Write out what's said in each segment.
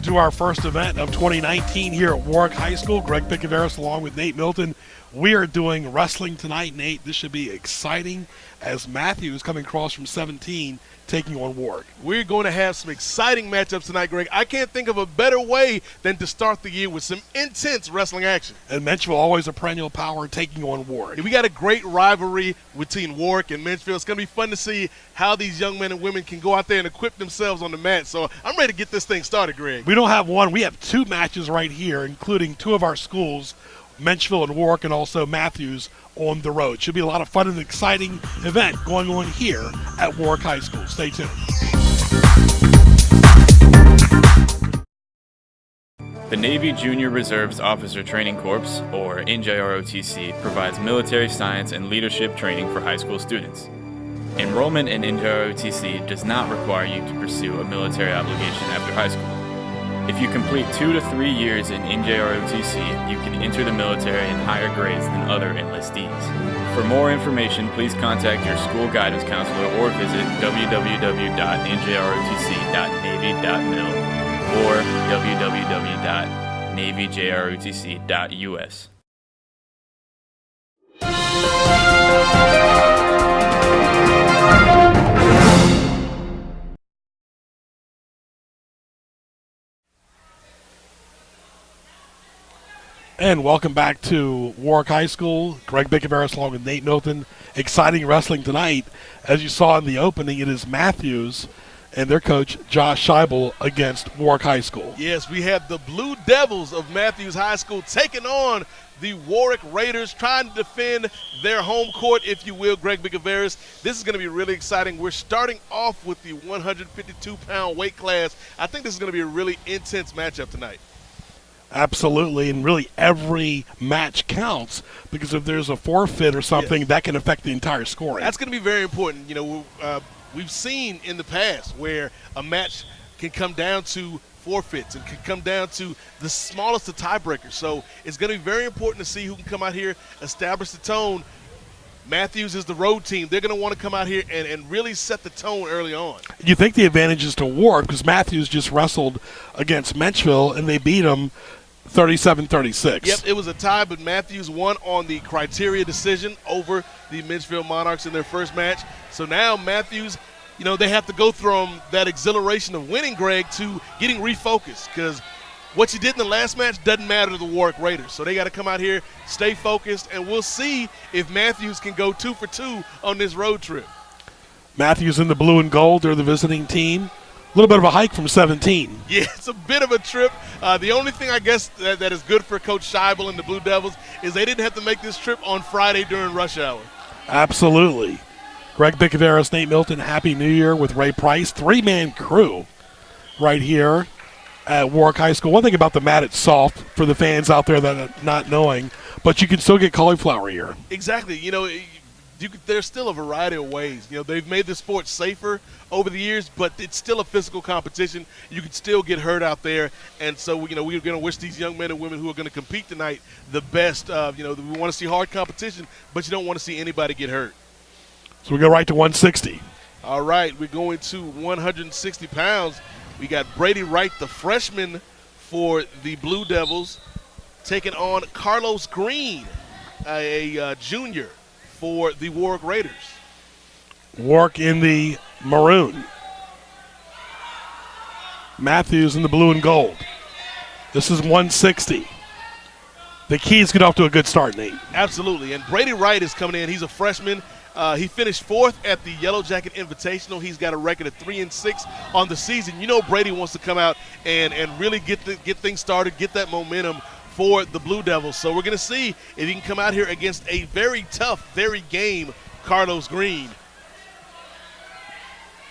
to our first event of 2019 here at Warwick High School. Greg Picavaris along with Nate Milton. We are doing wrestling tonight, Nate. This should be exciting as Matthews coming across from 17 taking on Warwick. We're going to have some exciting matchups tonight, Greg. I can't think of a better way than to start the year with some intense wrestling action. And Menchville, always a perennial power, taking on Warwick. We got a great rivalry between Warwick and Menchville. It's going to be fun to see how these young men and women can go out there and equip themselves on the mat. So I'm ready to get this thing started, Greg. We don't have one. We have two matches right here, including two of our schools, Menchville and Warwick, and also Matthews on the road. Should be a lot of fun and exciting event going on here at Warwick High School. Stay tuned. The Navy Junior Reserves Officer Training Corps, or NJROTC, provides military science and leadership training for high school students. Enrollment in NJROTC does not require you to pursue a military obligation after high school. If you complete 2 to 3 years in NJROTC, you can enter the military in higher grades than other enlistees. For more information, please contact your school guidance counselor or visit www.njrotc.navy.mil or www.navyjrotc.us. And welcome back to Warwick High School. Greg Picavaris along with Nate Milton. Exciting wrestling tonight. As you saw in the opening, it is Matthews and their coach, Josh Scheibel, against Warwick High School. Yes, we have the Blue Devils of Matthews High School taking on the Warwick Raiders, trying to defend their home court, if you will, Greg Picavaris. This is going to be really exciting. We're starting off with the 152-pound weight class. I think this is going to be a really intense matchup tonight. Absolutely, and really every match counts, because if there's a forfeit or something, that can affect the entire scoring. That's going to be very important. You know, we've seen in the past where a match can come down to forfeits and can come down to the smallest of tiebreakers. So it's going to be very important to see who can come out here, establish the tone. Matthews is the road team. They're going to want to come out here and really set the tone early on. You think the advantage is to Warwick because Matthews just wrestled against Menchville and they beat him 37-36. Yep, it was a tie, but Matthews won on the criteria decision over the Menchville Monarchs in their first match. So now Matthews, you know, they have to go from that exhilaration of winning, Greg, to getting refocused, because what you did in the last match doesn't matter to the Warwick Raiders. So they got to come out here, stay focused, and we'll see if Matthews can go 2 for 2 on this road trip. Matthews in the blue and gold. They're the visiting team. A little bit of a hike from 17. Yeah, it's a bit of a trip. The only thing I guess that is good for Coach Scheibel and the Blue Devils is they didn't have to make this trip on Friday during rush hour. Absolutely. Greg Picavaris, Nate Milton, Happy New Year with Ray Price. 3-man crew right here at Warwick High School. One thing about the mat, it's soft for the fans out there that are not knowing, but you can still get cauliflower here. Exactly. You know, there's still a variety of ways. You know, they've made the sport safer over the years, but it's still a physical competition. You can still get hurt out there. And so, you know, we're going to wish these young men and women who are going to compete tonight the best. You know, we want to see hard competition, but you don't want to see anybody get hurt. So we go right to 160. All right, we're going to 160 pounds. We got Brady Wright, the freshman for the Blue Devils, taking on Carlos Green, a junior for the Warwick Raiders. Warwick in the maroon. Matthews in the blue and gold. This is 160. The Keys get off to a good start, Nate. Absolutely, and Brady Wright is coming in. He's a freshman. He finished 4th at the Yellow Jacket Invitational. He's got a record of 3-6 on the season. You know Brady wants to come out and really get things started, get that momentum for the Blue Devils. So we're going to see if he can come out here against a very tough, very game Carlos Green.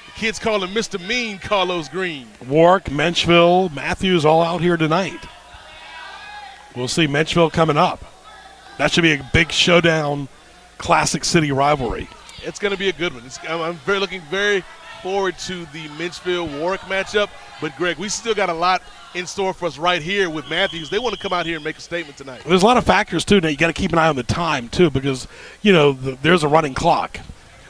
The kids call him Mr. Mean Carlos Green. Warwick, Menchville, Matthews all out here tonight. We'll see Menchville coming up. That should be a big showdown, Classic City rivalry. It's going to be a good one. I'm looking very forward to the Menchville-Warwick matchup. But, Greg, we still got a lot in store for us right here with Matthews. They want to come out here and make a statement tonight. There's a lot of factors, too. Now, you got to keep an eye on the time, too, because, you know, there's a running clock.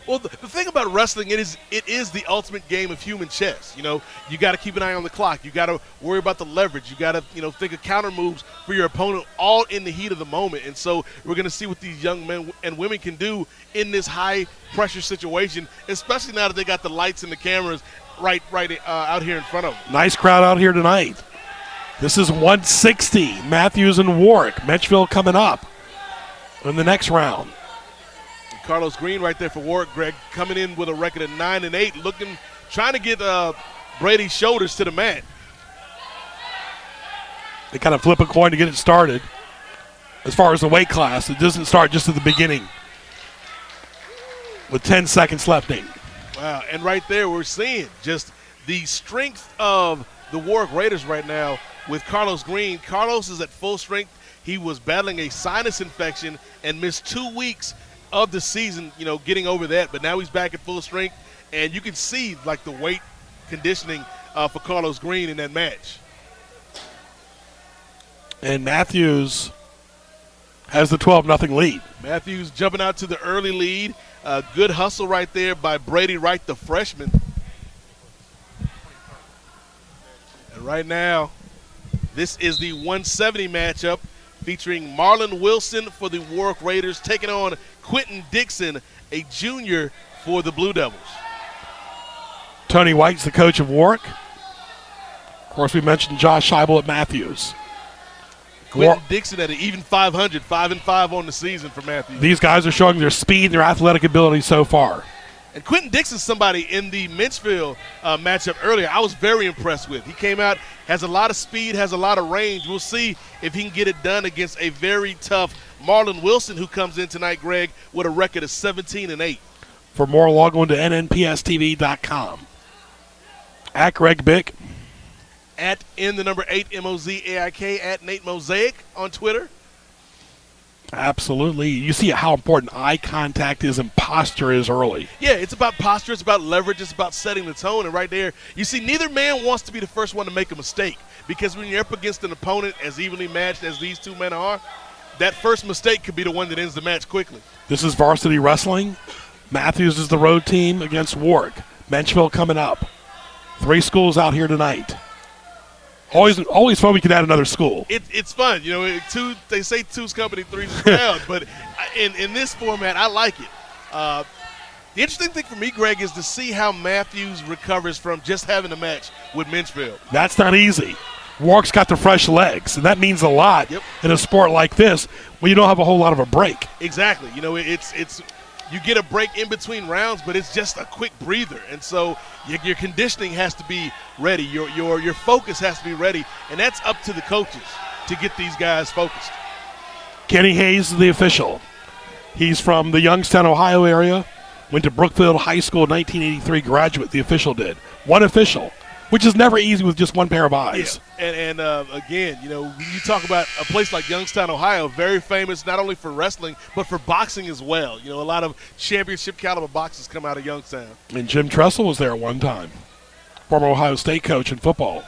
Well, the thing about wrestling, it is the ultimate game of human chess. You know, you got to keep an eye on the clock. You got to worry about the leverage. You got to, think of counter moves for your opponent, all in the heat of the moment. And so we're going to see what these young men and women can do in this high pressure situation, especially now that they got the lights and the cameras right out here in front of them. Nice crowd out here tonight. This is 160. Matthews and Warwick. Menchville coming up in the next round. Carlos Green right there for Warwick, Greg, coming in with a record of 9-8, trying to get Brady's shoulders to the mat. They kind of flip a coin to get it started. As far as the weight class, it doesn't start just at the beginning. With 10 seconds left, Nate. Wow, and right there we're seeing just the strength of the Warwick Raiders right now with Carlos Green. Carlos is at full strength. He was battling a sinus infection and missed 2 weeks of the season, getting over that. But now he's back at full strength, and you can see, the weight conditioning for Carlos Green in that match. And Matthews has the 12-0 lead. Matthews jumping out to the early lead. Good hustle right there by Brady Wright, the freshman. And right now, this is the 170 matchup featuring Marlon Wilson for the Warwick Raiders taking on Quentin Dixon, a junior for the Blue Devils. Tony White's the coach of Warwick. Of course, we mentioned Josh Scheibel at Matthews. Quentin Dixon at an even 500, 5-5 on the season for Matthews. These guys are showing their speed and their athletic ability so far. And Quentin Dixon's somebody in the Menchville matchup earlier I was very impressed with. He came out, has a lot of speed, has a lot of range. We'll see if he can get it done against a very tough Marlon Wilson, who comes in tonight, Greg, with a record of 17-8. For more, log on to nnpstv.com. At Greg Bick. At N8 MOZAIK, at Nate Mosaic on Twitter. Absolutely. You see how important eye contact is and posture is early. Yeah, it's about posture, it's about leverage, it's about setting the tone. And right there, you see neither man wants to be the first one to make a mistake, because when you're up against an opponent as evenly matched as these two men are, that first mistake could be the one that ends the match quickly. This is varsity wrestling. Matthews is the road team against Warwick. Menchville coming up. 3 schools out here tonight. Always fun we could add another school. It's fun. They say two's company, three's a crowd, but in this format, I like it. The interesting thing for me, Greg, is to see how Matthews recovers from just having a match with Menchville. That's not easy. Warwick's got the fresh legs, and that means a lot in a sport like this when you don't have a whole lot of a break. Exactly. It's you get a break in between rounds, but it's just a quick breather. And so your conditioning has to be ready. Your focus has to be ready. And that's up to the coaches to get these guys focused. Kenny Hayes is the official. He's from the Youngstown, Ohio area. Went to Brookfield High School in 1983, graduate, the official did. One official, which is never easy with just one pair of eyes. Yeah. And again, when you talk about a place like Youngstown, Ohio, very famous not only for wrestling, but for boxing as well. A lot of championship caliber boxers come out of Youngstown. And Jim Tressel was there one time, former Ohio State coach in football.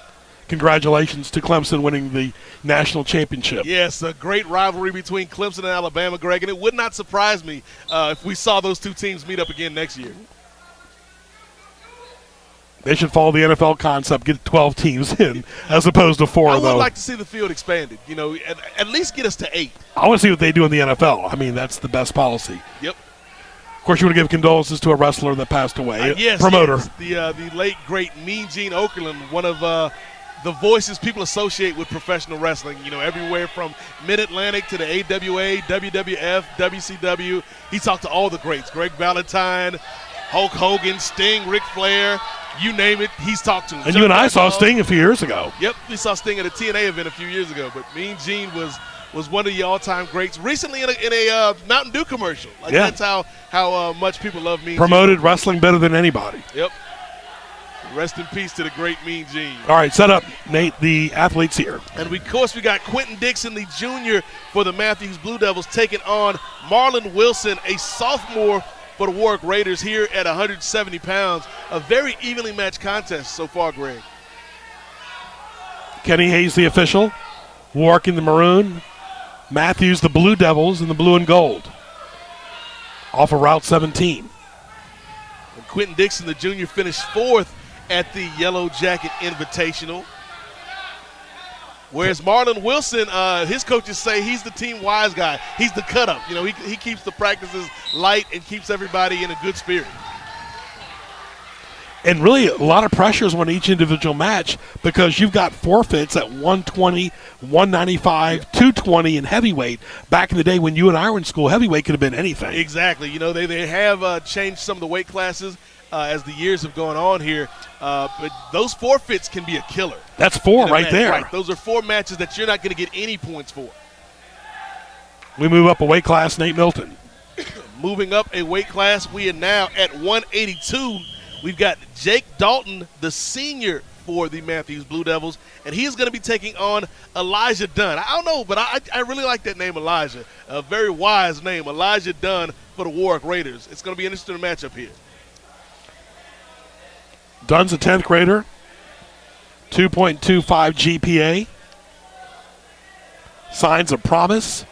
Congratulations to Clemson winning the national championship. Yes, a great rivalry between Clemson and Alabama, Greg, and it would not surprise me if we saw those two teams meet up again next year. They should follow the NFL concept, get 12 teams in, as opposed to 4, though. I would like to see the field expanded, at least get us to 8. I want to see what they do in the NFL. I mean, that's the best policy. Yep. Of course, you want to give condolences to a wrestler that passed away, yes, promoter. Yes, the late, great Mean Gene Okerlund, one of the voices people associate with professional wrestling, everywhere from Mid-Atlantic to the AWA, WWF, WCW. He talked to all the greats, Greg Valentine, Hulk Hogan, Sting, Ric Flair. You name it, he's talked to him. And you and I saw Sting a few years ago. Yep, we saw Sting at a TNA event a few years ago. But Mean Gene was one of the all-time greats. Recently in a Mountain Dew commercial. That's how much people love Mean Gene. Promoted wrestling better than anybody. Yep. Rest in peace to the great Mean Gene. All right, set up, Nate, the athletes here. And of course, we got Quentin Dixon, the junior for the Matthews Blue Devils, taking on Marlon Wilson, a sophomore for the Warwick Raiders here at 170 pounds. A very evenly matched contest so far, Greg. Kenny Hayes, the official. Warwick in the maroon. Matthews, the Blue Devils, in the blue and gold. Off of Route 17. Quentin Dixon, the junior, finished 4th at the Yellow Jacket Invitational. Whereas Marlon Wilson, his coaches say he's the team wise guy. He's the cut-up. You know, he keeps the practices light and keeps everybody in a good spirit. And really a lot of pressures on each individual match because you've got forfeits at 120, 195, 220 in heavyweight. Back in the day when you and I were in school, heavyweight could have been anything. Exactly. You know, they have changed some of the weight classes as the years have gone on here. But those forfeits can be a killer. That's 4 right there. Right. Those are 4 matches that you're not going to get any points for. We move up a weight class, Nate Milton. Moving up a weight class, we are now at 182. We've got Jake Dalton, the senior for the Matthews Blue Devils, and he's going to be taking on Elijah Dunn. I don't know, but I really like that name, Elijah. A very wise name, Elijah Dunn for the Warwick Raiders. It's going to be an interesting matchup here. Dunn's a 10th grader, 2.25 GPA. Signs of promise.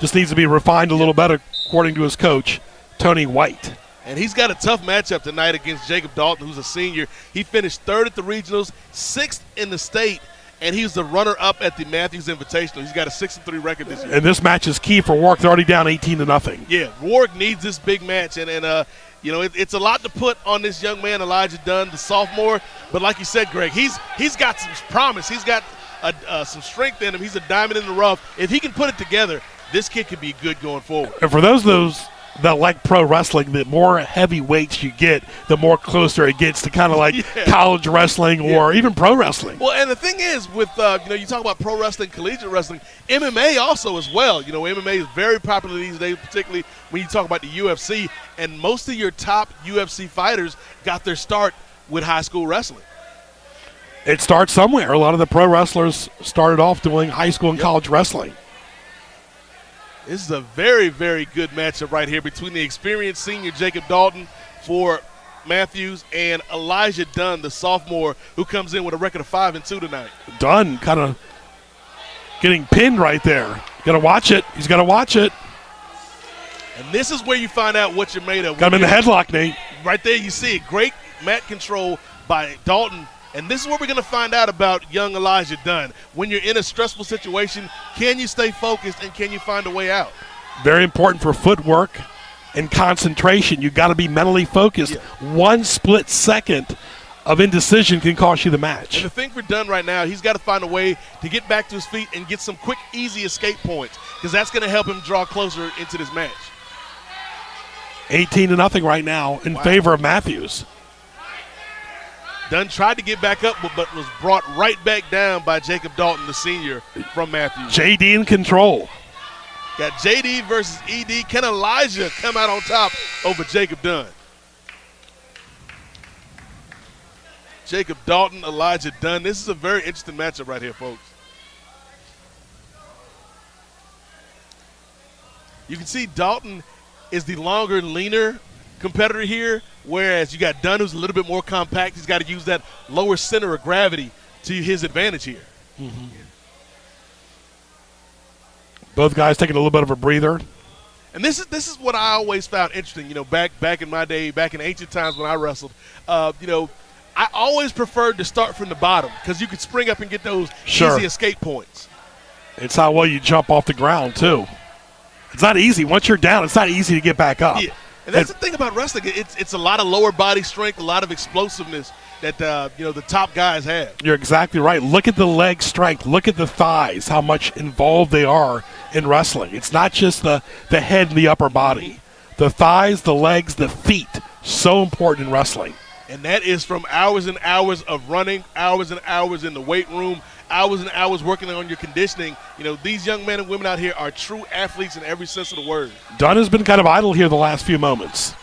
Just needs to be refined a little better, according to his coach, Tony White. And he's got a tough matchup tonight against Jacob Dalton, who's a senior. He finished 3rd at the regionals, 6th in the state, and he's the runner-up at the Matthews Invitational. He's got a 6-3 record this year. And this match is key for Warwick. They're already down 18-0. Yeah, Warwick needs this big match, and you know, it's a lot to put on this young man, Elijah Dunn, the sophomore. But like you said, Greg, he's got some promise. He's got some strength in him. He's a diamond in the rough. If he can put it together, this kid could be good going forward. And for those that like pro wrestling, the more heavy weights you get, the more closer it gets to kind of like college wrestling or even pro wrestling. Well, and the thing is, with you talk about pro wrestling, collegiate wrestling, MMA also as well. You know, MMA is very popular these days, particularly when you talk about the UFC. And most of your top UFC fighters got their start with high school wrestling. It starts somewhere. A lot of the pro wrestlers started off doing high school and college wrestling. This is a very, very good matchup right here between the experienced senior Jacob Dalton for Matthews and Elijah Dunn, the sophomore, who comes in with a record of 5-2 tonight. Dunn kind of getting pinned right there. Got to watch it. He's got to watch it. And this is where you find out what you're made of. Got him in the headlock, Nate. Right there you see it. Great mat control by Dalton. And this is what we're going to find out about young Elijah Dunn. When you're in a stressful situation, can you stay focused and can you find a way out? Very important for footwork and concentration. You've got to be mentally focused. Yeah. 1 split second of indecision can cost you the match. And the thing for Dunn right now, he's got to find a way to get back to his feet and get some quick, easy escape points because that's going to help him draw closer into this match. 18-0 right now in favor of Matthews. Dunn tried to get back up, but was brought right back down by Jacob Dalton, the senior from Matthews. JD in control. Got JD versus ED. Can Elijah come out on top over Jacob Dunn? Jacob Dalton, Elijah Dunn. This is a very interesting matchup right here, folks. You can see Dalton is the longer, leaner competitor here, whereas you got Dunn, who's a little bit more compact. He's got to use that lower center of gravity to his advantage here. Mm-hmm. Both guys taking a little bit of a breather. And this is what I always found interesting. You know, back in my day, back in ancient times when I wrestled, I always preferred to start from the bottom because you could spring up and get those easy escape points. It's how well you jump off the ground, too. It's not easy. Once you're down, it's not easy to get back up. Yeah. And that's the thing about wrestling. It's a lot of lower body strength, a lot of explosiveness that the top guys have. You're exactly right. Look at the leg strength. Look at the thighs, how much involved they are in wrestling. It's not just the head and the upper body. The thighs, the legs, the feet, so important in wrestling. And that is from hours and hours of running, hours and hours in the weight room, hours and hours working on your conditioning. You know, these young men and women out here are true athletes in every sense of the word. Dunn has been kind of idle here the last few moments.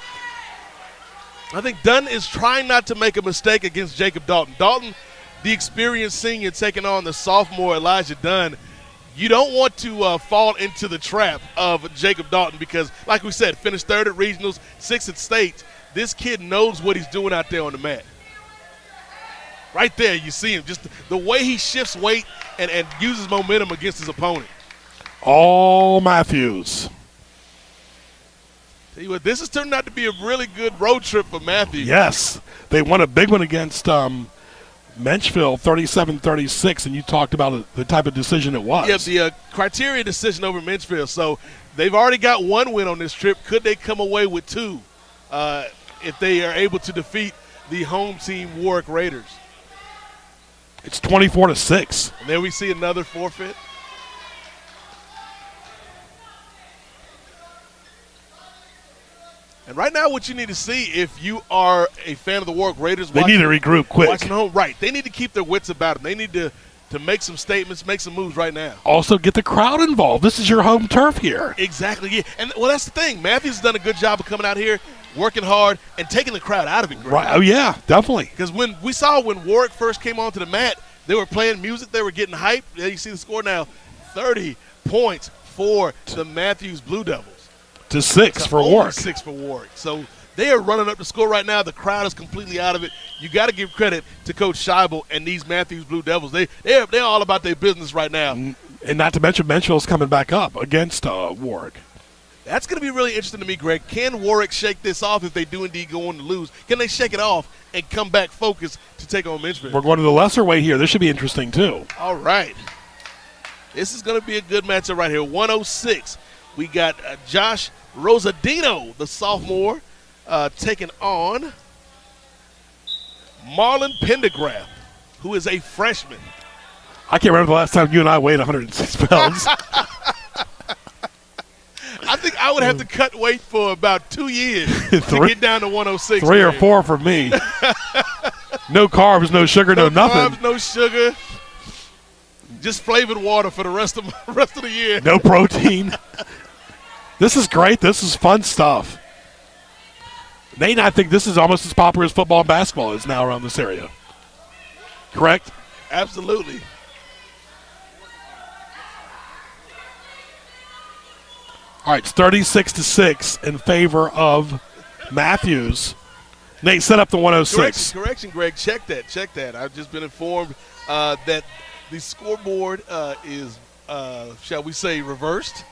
I think Dunn is trying not to make a mistake against Jacob Dalton. Dalton, the experienced senior, taking on the sophomore Elijah Dunn. You don't want to fall into the trap of Jacob Dalton because, like we said, finished 3rd at regionals, 6th at states. This kid knows what he's doing out there on the mat. Right there, you see him. Just the way he shifts weight and uses momentum against his opponent. All Matthews. Tell you what, this has turned out to be a really good road trip for Matthews. Yes. They won a big one against Menchville, 37-36, and you talked about the type of decision it was. Yeah, the criteria decision over Menchville. So they've already got one win on this trip. Could they come away with two if they are able to defeat the home team Warwick Raiders? It's 24-6. And there we see another forfeit. And right now, what you need to see, if you are a fan of the Warwick Raiders, they need to regroup quick. Watching home, right? They need to keep their wits about them. They need to make some statements, make some moves right now. Also, get the crowd involved. This is your home turf here. Exactly. Yeah. And well, that's the thing. Matthews has done a good job of coming out here, working hard, and taking the crowd out of it. Greg. Right? Oh yeah, definitely. Because when Warwick first came onto the mat, they were playing music. They were getting hyped. There you see the score now: 30 points for the Matthews Blue Devils. To 6 for Warwick. 6 for Warwick. So they are running up the score right now. The crowd is completely out of it. You got to give credit to Coach Scheibel and these Matthews Blue Devils. They're all about their business right now. And not to mention Menchville's coming back up against Warwick. That's going to be really interesting to me, Greg. Can Warwick shake this off if they do indeed go on to lose? Can they shake it off and come back focused to take on Menchville? We're going to the lesser weight here. This should be interesting too. All right. This is going to be a good matchup right here. 106. We got Josh Rosadino, the sophomore, taking on Marlon Pendergraft, who is a freshman. I can't remember the last time you and I weighed 106 pounds. I think I would have to cut weight for about 2 years to get down to 106. 3 or 4 for me. No carbs, no sugar, no nothing. Carbs, no sugar. Just flavored water for the rest of the year. No protein. This is great. This is fun stuff. Nate and I think this is almost as popular as football and basketball is now around this area. Correct? Absolutely. All right, it's 36-6 in favor of Matthews. Nate, set up the 106. Correction, Greg. Check that. I've just been informed that the scoreboard is, shall we say, reversed.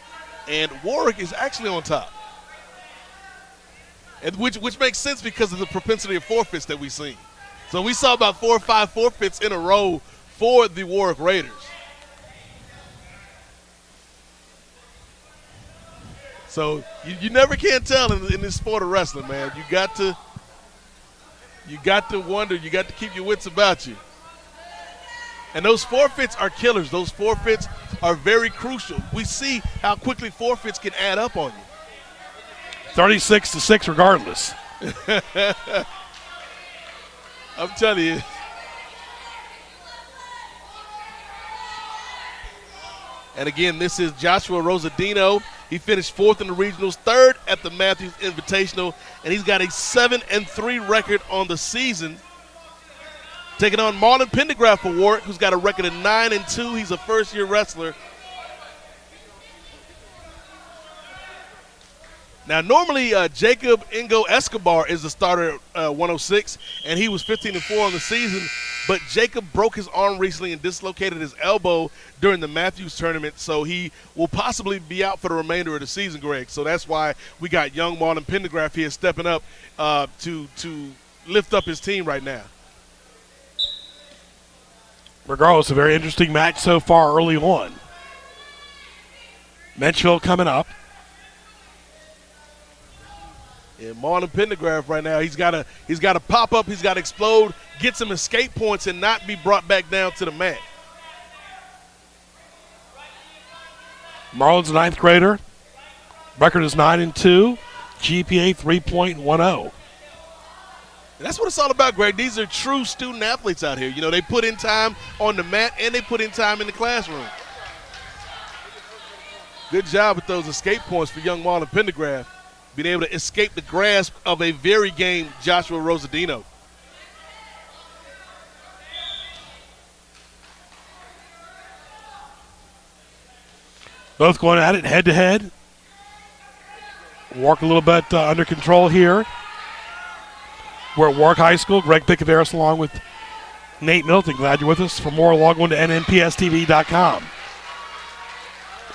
And Warwick is actually on top, and which makes sense because of the propensity of forfeits that we've seen. So we saw about 4 or 5 forfeits in a row for the Warwick Raiders. So you never can tell in this sport of wrestling, man. You got to wonder. You got to keep your wits about you. And those forfeits are killers. Those forfeits are very crucial. We see how quickly forfeits can add up on you. 36-6 regardless. I'm telling you. And again, this is Joshua Rosadino. He finished 4th in the regionals, 3rd at the Matthews Invitational, and he's got a 7-3 record on the season. Taking on Marlon Pendergraft for Warwick, who's got a record of 9-2. He's a first-year wrestler. Now, normally Jacob Ingo Escobar is the starter at 106, and he was 15-4 on the season. But Jacob broke his arm recently and dislocated his elbow during the Matthews tournament, so he will possibly be out for the remainder of the season, Greg. So that's why we got young Marlon Pendergraft here stepping up to lift up his team right now. Regardless, a very interesting match so far early on. Menchville coming up. Yeah, Marlon Pendergraft right now, he's got to pop up, he's got to explode, get some escape points, and not be brought back down to the mat. Marlon's a 9th grader. Record is 9-2. GPA 3.10. And that's what it's all about, Greg. These are true student athletes out here. You know, they put in time on the mat and they put in time in the classroom. Good job with those escape points for young Marlon Pendergraft, being able to escape the grasp of a very game Joshua Rosadino. Both going at it head-to-head. Warwick a little bit under control here. We're at Warwick High School. Greg Picaveras along with Nate Milton. Glad you're with us. For more, log on to nnpstv.com.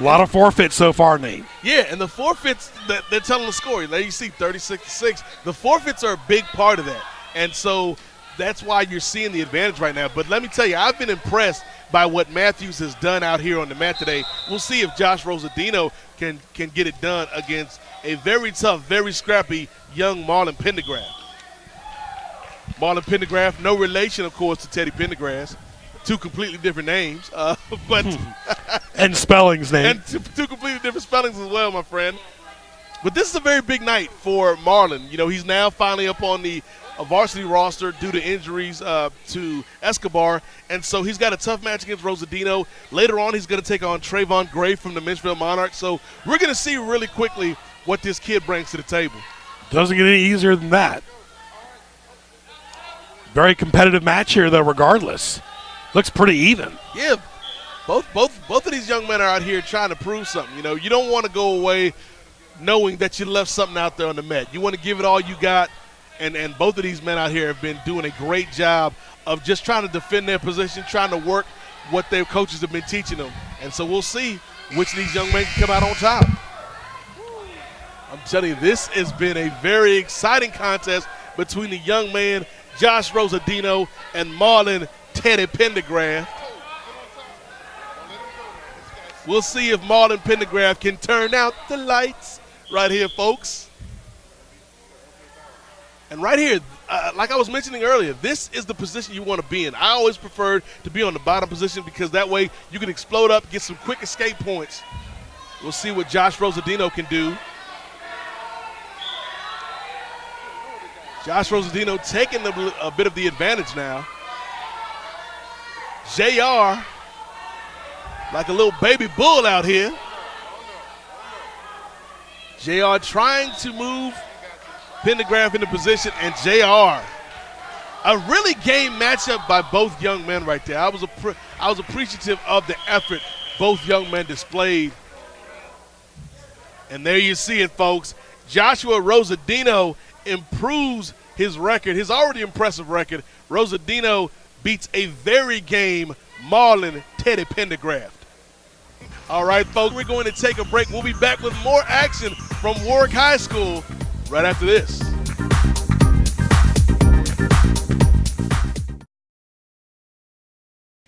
A lot of forfeits so far, Nate. Yeah, and the forfeits, they're telling the story. There you see 36-6. The forfeits are a big part of that. And so that's why you're seeing the advantage right now. But let me tell you, I've been impressed by what Matthews has done out here on the mat today. We'll see if Josh Rosadino can get it done against a very tough, very scrappy young Marlon Pendergraft. Marlon Pendergraft, no relation, of course, to Teddy Pendergrass. Two completely different names, but and spellings, Nate. And two completely different spellings as well, my friend. But this is a very big night for Marlon. You know, he's now finally up on the varsity roster due to injuries to Escobar, and so he's got a tough match against Rosadino. Later on, he's going to take on Trayvon Gray from the Minchville Monarchs. So we're going to see really quickly what this kid brings to the table. Doesn't get any easier than that. Very competitive match here, though, regardless. Looks pretty even. Yeah, both of these young men are out here trying to prove something. You know, you don't want to go away knowing that you left something out there on the mat. You want to give it all you got, and both of these men out here have been doing a great job of just trying to defend their position, trying to work what their coaches have been teaching them. And so we'll see which of these young men can come out on top. I'm telling you, this has been a very exciting contest between the young man Josh Rosadino and Marlon Teddy Pendergraft. We'll see if Marlon Pendergraft can turn out the lights right here, folks. And right here, like I was mentioning earlier, this is the position you want to be in. I always preferred to be on the bottom position because that way you can explode up, get some quick escape points. We'll see what Josh Rosadino can do. Josh Rosadino taking a bit of the advantage now. JR, like a little baby bull out here. JR trying to move Pendergraft into position, and JR. A really game matchup by both young men right there. I was appreciative of the effort both young men displayed. And there you see it, folks. Joshua Rosadino improves his record, his already impressive record. Rosadino beats a very game Marlon Teddy Pendergraft. All right, folks, we're going to take a break. We'll be back with more action from Warwick High School right after this.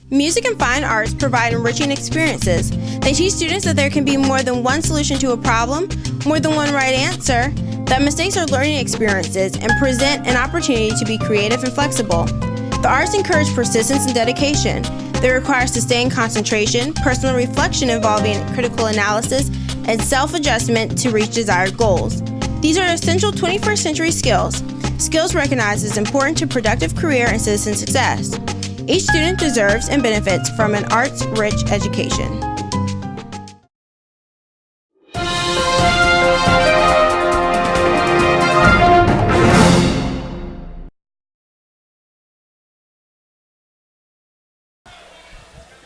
Music and fine arts provide enriching experiences. They teach students that there can be more than one solution to a problem, more than one right answer, that mistakes are learning experiences and present an opportunity to be creative and flexible. The arts encourage persistence and dedication. They require sustained concentration, personal reflection involving critical analysis, and self-adjustment to reach desired goals. These are essential 21st century skills. Skills recognized as important to productive career and citizen success. Each student deserves and benefits from an arts-rich education.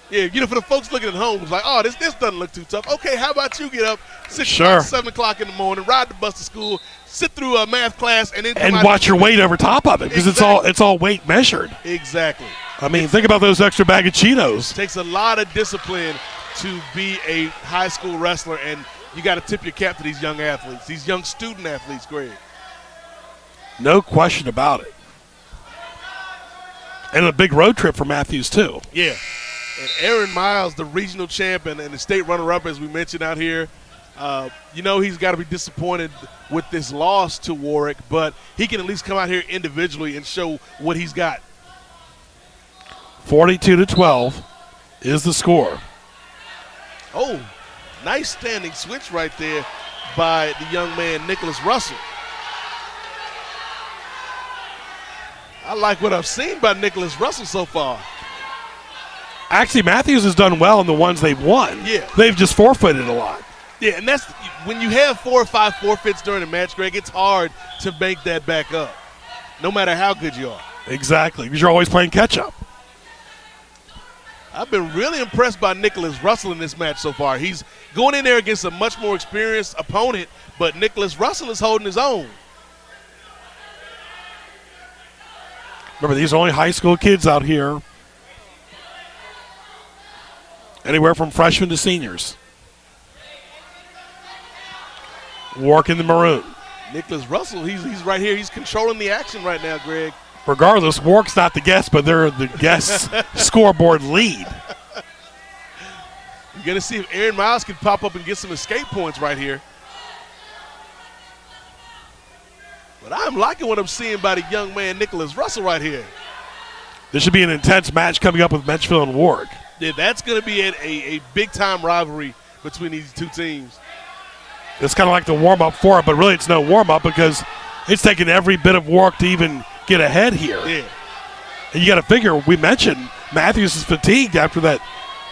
Yeah, you know, for the folks looking at home, it's like, oh, this doesn't look too tough. Okay, how about you get up 6 o'clock, 7 o'clock in the morning, ride the bus to school, sit through a math class, and then come out watch your weight over top of it because it's all weight measured. Exactly. I mean, think about those extra bag of Cheetos. It takes a lot of discipline to be a high school wrestler, and you got to tip your cap to these young athletes, these young student athletes, Greg. No question about it. And a big road trip for Matthews, too. Yeah. And Aaron Miles, the regional champion and the state runner-up, as we mentioned out here, you know he's got to be disappointed with this loss to Warwick, but he can at least come out here individually and show what he's got. 42-12 is the score. Oh, nice standing switch right there by the young man, Nicholas Russell. I like what I've seen by Nicholas Russell so far. Actually, Matthews has done well in the ones they've won. Yeah. They've just forfeited a lot. Yeah, and that's when you have 4 or 5 forfeits during a match, Greg, it's hard to make that back up, no matter how good you are. Exactly, because you're always playing catch-up. I've been really impressed by Nicholas Russell in this match so far. He's going in there against a much more experienced opponent, but Nicholas Russell is holding his own. Remember, these are only high school kids out here. Anywhere from freshmen to seniors. Warwick in the maroon. Nicholas Russell, he's right here. He's controlling the action right now, Greg. Regardless, Warwick's not the guest, but they're the guest scoreboard lead. You're going to see if Aaron Miles can pop up and get some escape points right here. But I'm liking what I'm seeing by the young man Nicholas Russell right here. This should be an intense match coming up with Menchville and Warwick. Yeah, that's going to be a big-time rivalry between these two teams. It's kind of like the warm-up for it, but really it's no warm-up because it's taken every bit of Warwick to even get ahead here. Yeah. And you got to figure, we mentioned Matthews is fatigued after that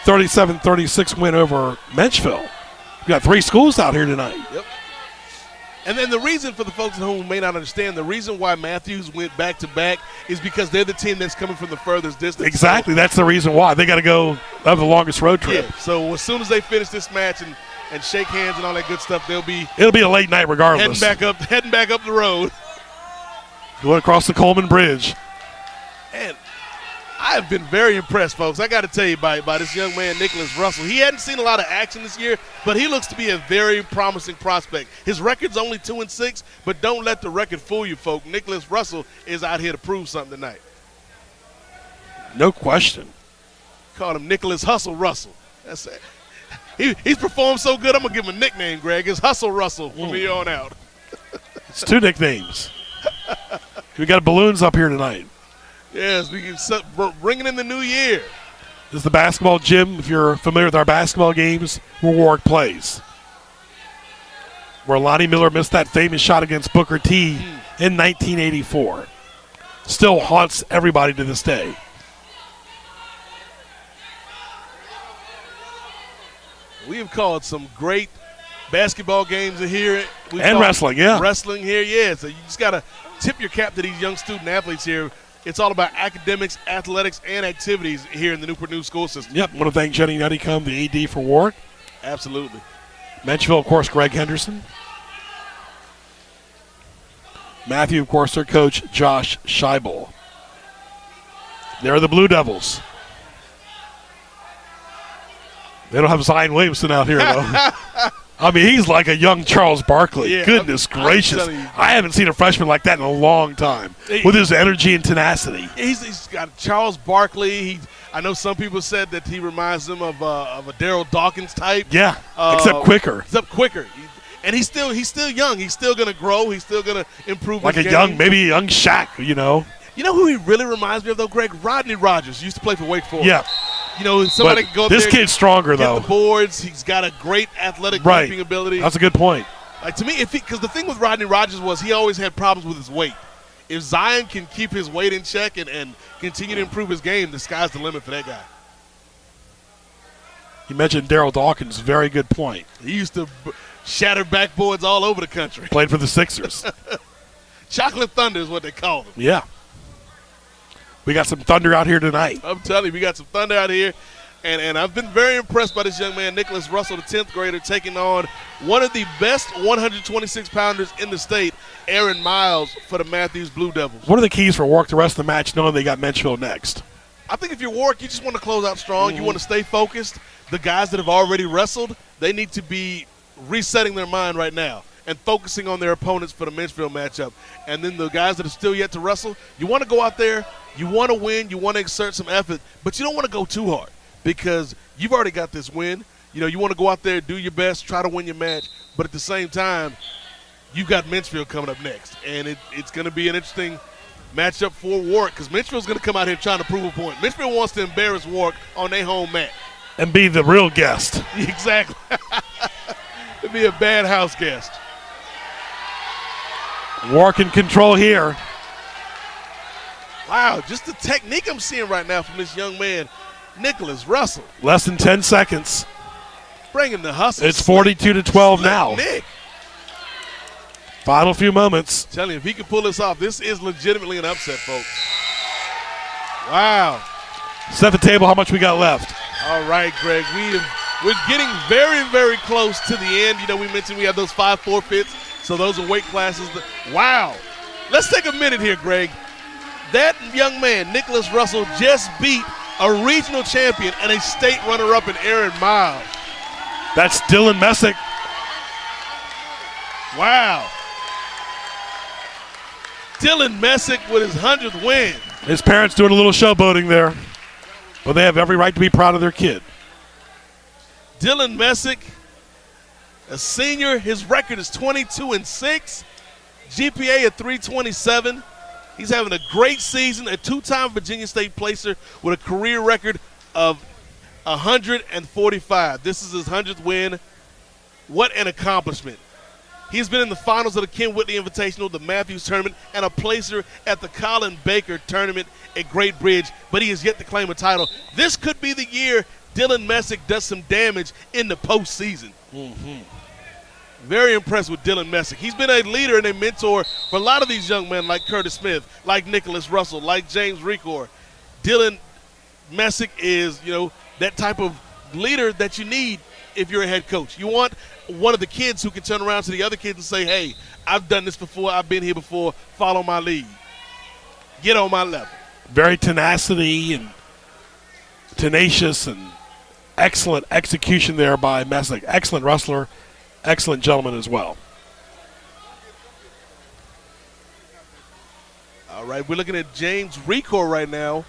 37-36 win over Menchville. We got 3 schools out here tonight. Yep. And then the reason, for the folks at home who may not understand, the reason why Matthews went back-to-back is because they're the team that's coming from the furthest distance. Exactly. That's the reason why. They got to go have the longest road trip. Yeah. So as soon as they finish this match and shake hands and all that good stuff, it'll be a late night regardless. heading back up the road. Going across the Coleman Bridge. And I have been very impressed, folks. I got to tell you by this young man, Nicholas Russell. He hadn't seen a lot of action this year, but he looks to be a very promising prospect. His record's only 2-6, but don't let the record fool you, folks. Nicholas Russell is out here to prove something tonight. No question. Call him Nicholas Hustle Russell. That's it. He's performed so good, I'm going to give him a nickname, Greg. It's Hustle Russell from here on out. It's 2 nicknames. We got balloons up here tonight. Yes, we can bringing in the new year. This is the basketball gym, if you're familiar with our basketball games, where Warwick plays. Where Lonnie Miller missed that famous shot against Booker T in 1984. Still haunts everybody to this day. We have called some great basketball games here. And wrestling, yeah. Wrestling here, yeah. So you just got to tip your cap to these young student athletes here. It's all about academics, athletics, and activities here in the Newport News school system. Yep, want to thank Jenny Nuttycombe, the AD for Warwick. Absolutely. Menchville, of course, Greg Henderson. Matthew, of course, their coach, Josh Scheibel. They're the Blue Devils. They don't have Zion Williamson out here, though. I mean, he's like a young Charles Barkley. Yeah, Goodness gracious. I haven't seen a freshman like that in a long time with his energy and tenacity. He's got Charles Barkley. I know some people said that he reminds them of a Daryl Dawkins type. Yeah, except quicker. Except quicker. And he's still young. He's still going to grow. He's still going to improve like his a game. maybe a young Shaq, You know who he really reminds me of, though, Greg? Rodney Rogers. He used to play for Wake Forest. Yeah. Somebody can go up this there. This kid's stronger, get though. The boards. He's got a great athletic leaping ability. That's a good point. Like, to me, because the thing with Rodney Rogers was he always had problems with his weight. If Zion can keep his weight in check and continue to improve his game, the sky's the limit for that guy. You mentioned Daryl Dawkins. Very good point. He used to shatter backboards all over the country. Played for the Sixers. Chocolate Thunder is what they call them. Yeah. We got some thunder out here tonight. I'm telling you, we got some thunder out here. And I've been very impressed by this young man, Nicholas Russell, the 10th grader, taking on one of the best 126-pounders in the state, Aaron Miles, for the Matthews Blue Devils. What are the keys for Warwick the rest of the match, knowing they got Menchville next? I think if you're Warwick, you just want to close out strong. Mm-hmm. You want to stay focused. The guys that have already wrestled, they need to be resetting their mind right now and focusing on their opponents for the Menchville matchup. And then the guys that are still yet to wrestle, you want to go out there, you want to win, you want to exert some effort, but you don't want to go too hard because you've already got this win. You want to go out there, do your best, try to win your match, but at the same time, you've got Menchville coming up next. And it's going to be an interesting matchup for Warwick because Menchville's going to come out here trying to prove a point. Menchville wants to embarrass Warwick on their home mat. And be the real guest. Exactly. To be a bad house guest. Warwick in control here. Wow, just the technique I'm seeing right now from this young man, Nicholas Russell. Less than 10 seconds. Bringing the hustle. It's 42-12 now. Nick. Final few moments. Telling you, if he can pull this off, this is legitimately an upset, folks. Wow. Set the table, how much we got left? All right, Greg, we're getting very, very close to the end. We mentioned we have those 5 forfeits, so those are weight classes. Wow. Let's take a minute here, Greg. That young man, Nicholas Russell, just beat a regional champion and a state runner-up in Aaron Miles. That's Dylan Messick. Wow. Dylan Messick with his 100th win. His parents doing a little showboating there. But they have every right to be proud of their kid. Dylan Messick, a senior, his record is 22-6, GPA at 327. He's having a great season, a two-time Virginia State placer with a career record of 145. This is his 100th win. What an accomplishment. He's been in the finals of the Ken Whitley Invitational, the Matthews Tournament, and a placer at the Colin Baker Tournament at Great Bridge, but he has yet to claim a title. This could be the year Dylan Messick does some damage in the postseason. Very impressed with Dylan Messick. He's been a leader and a mentor for a lot of these young men like Curtis Smith, like Nicholas Russell, like James Recor. Dylan Messick is, that type of leader that you need if you're a head coach. You want one of the kids who can turn around to the other kids and say, hey, I've done this before, I've been here before, follow my lead. Get on my level. Very tenacity and tenacious and excellent execution there by Messick. Excellent wrestler, excellent gentleman as well. All right, we're looking at James Recor right now,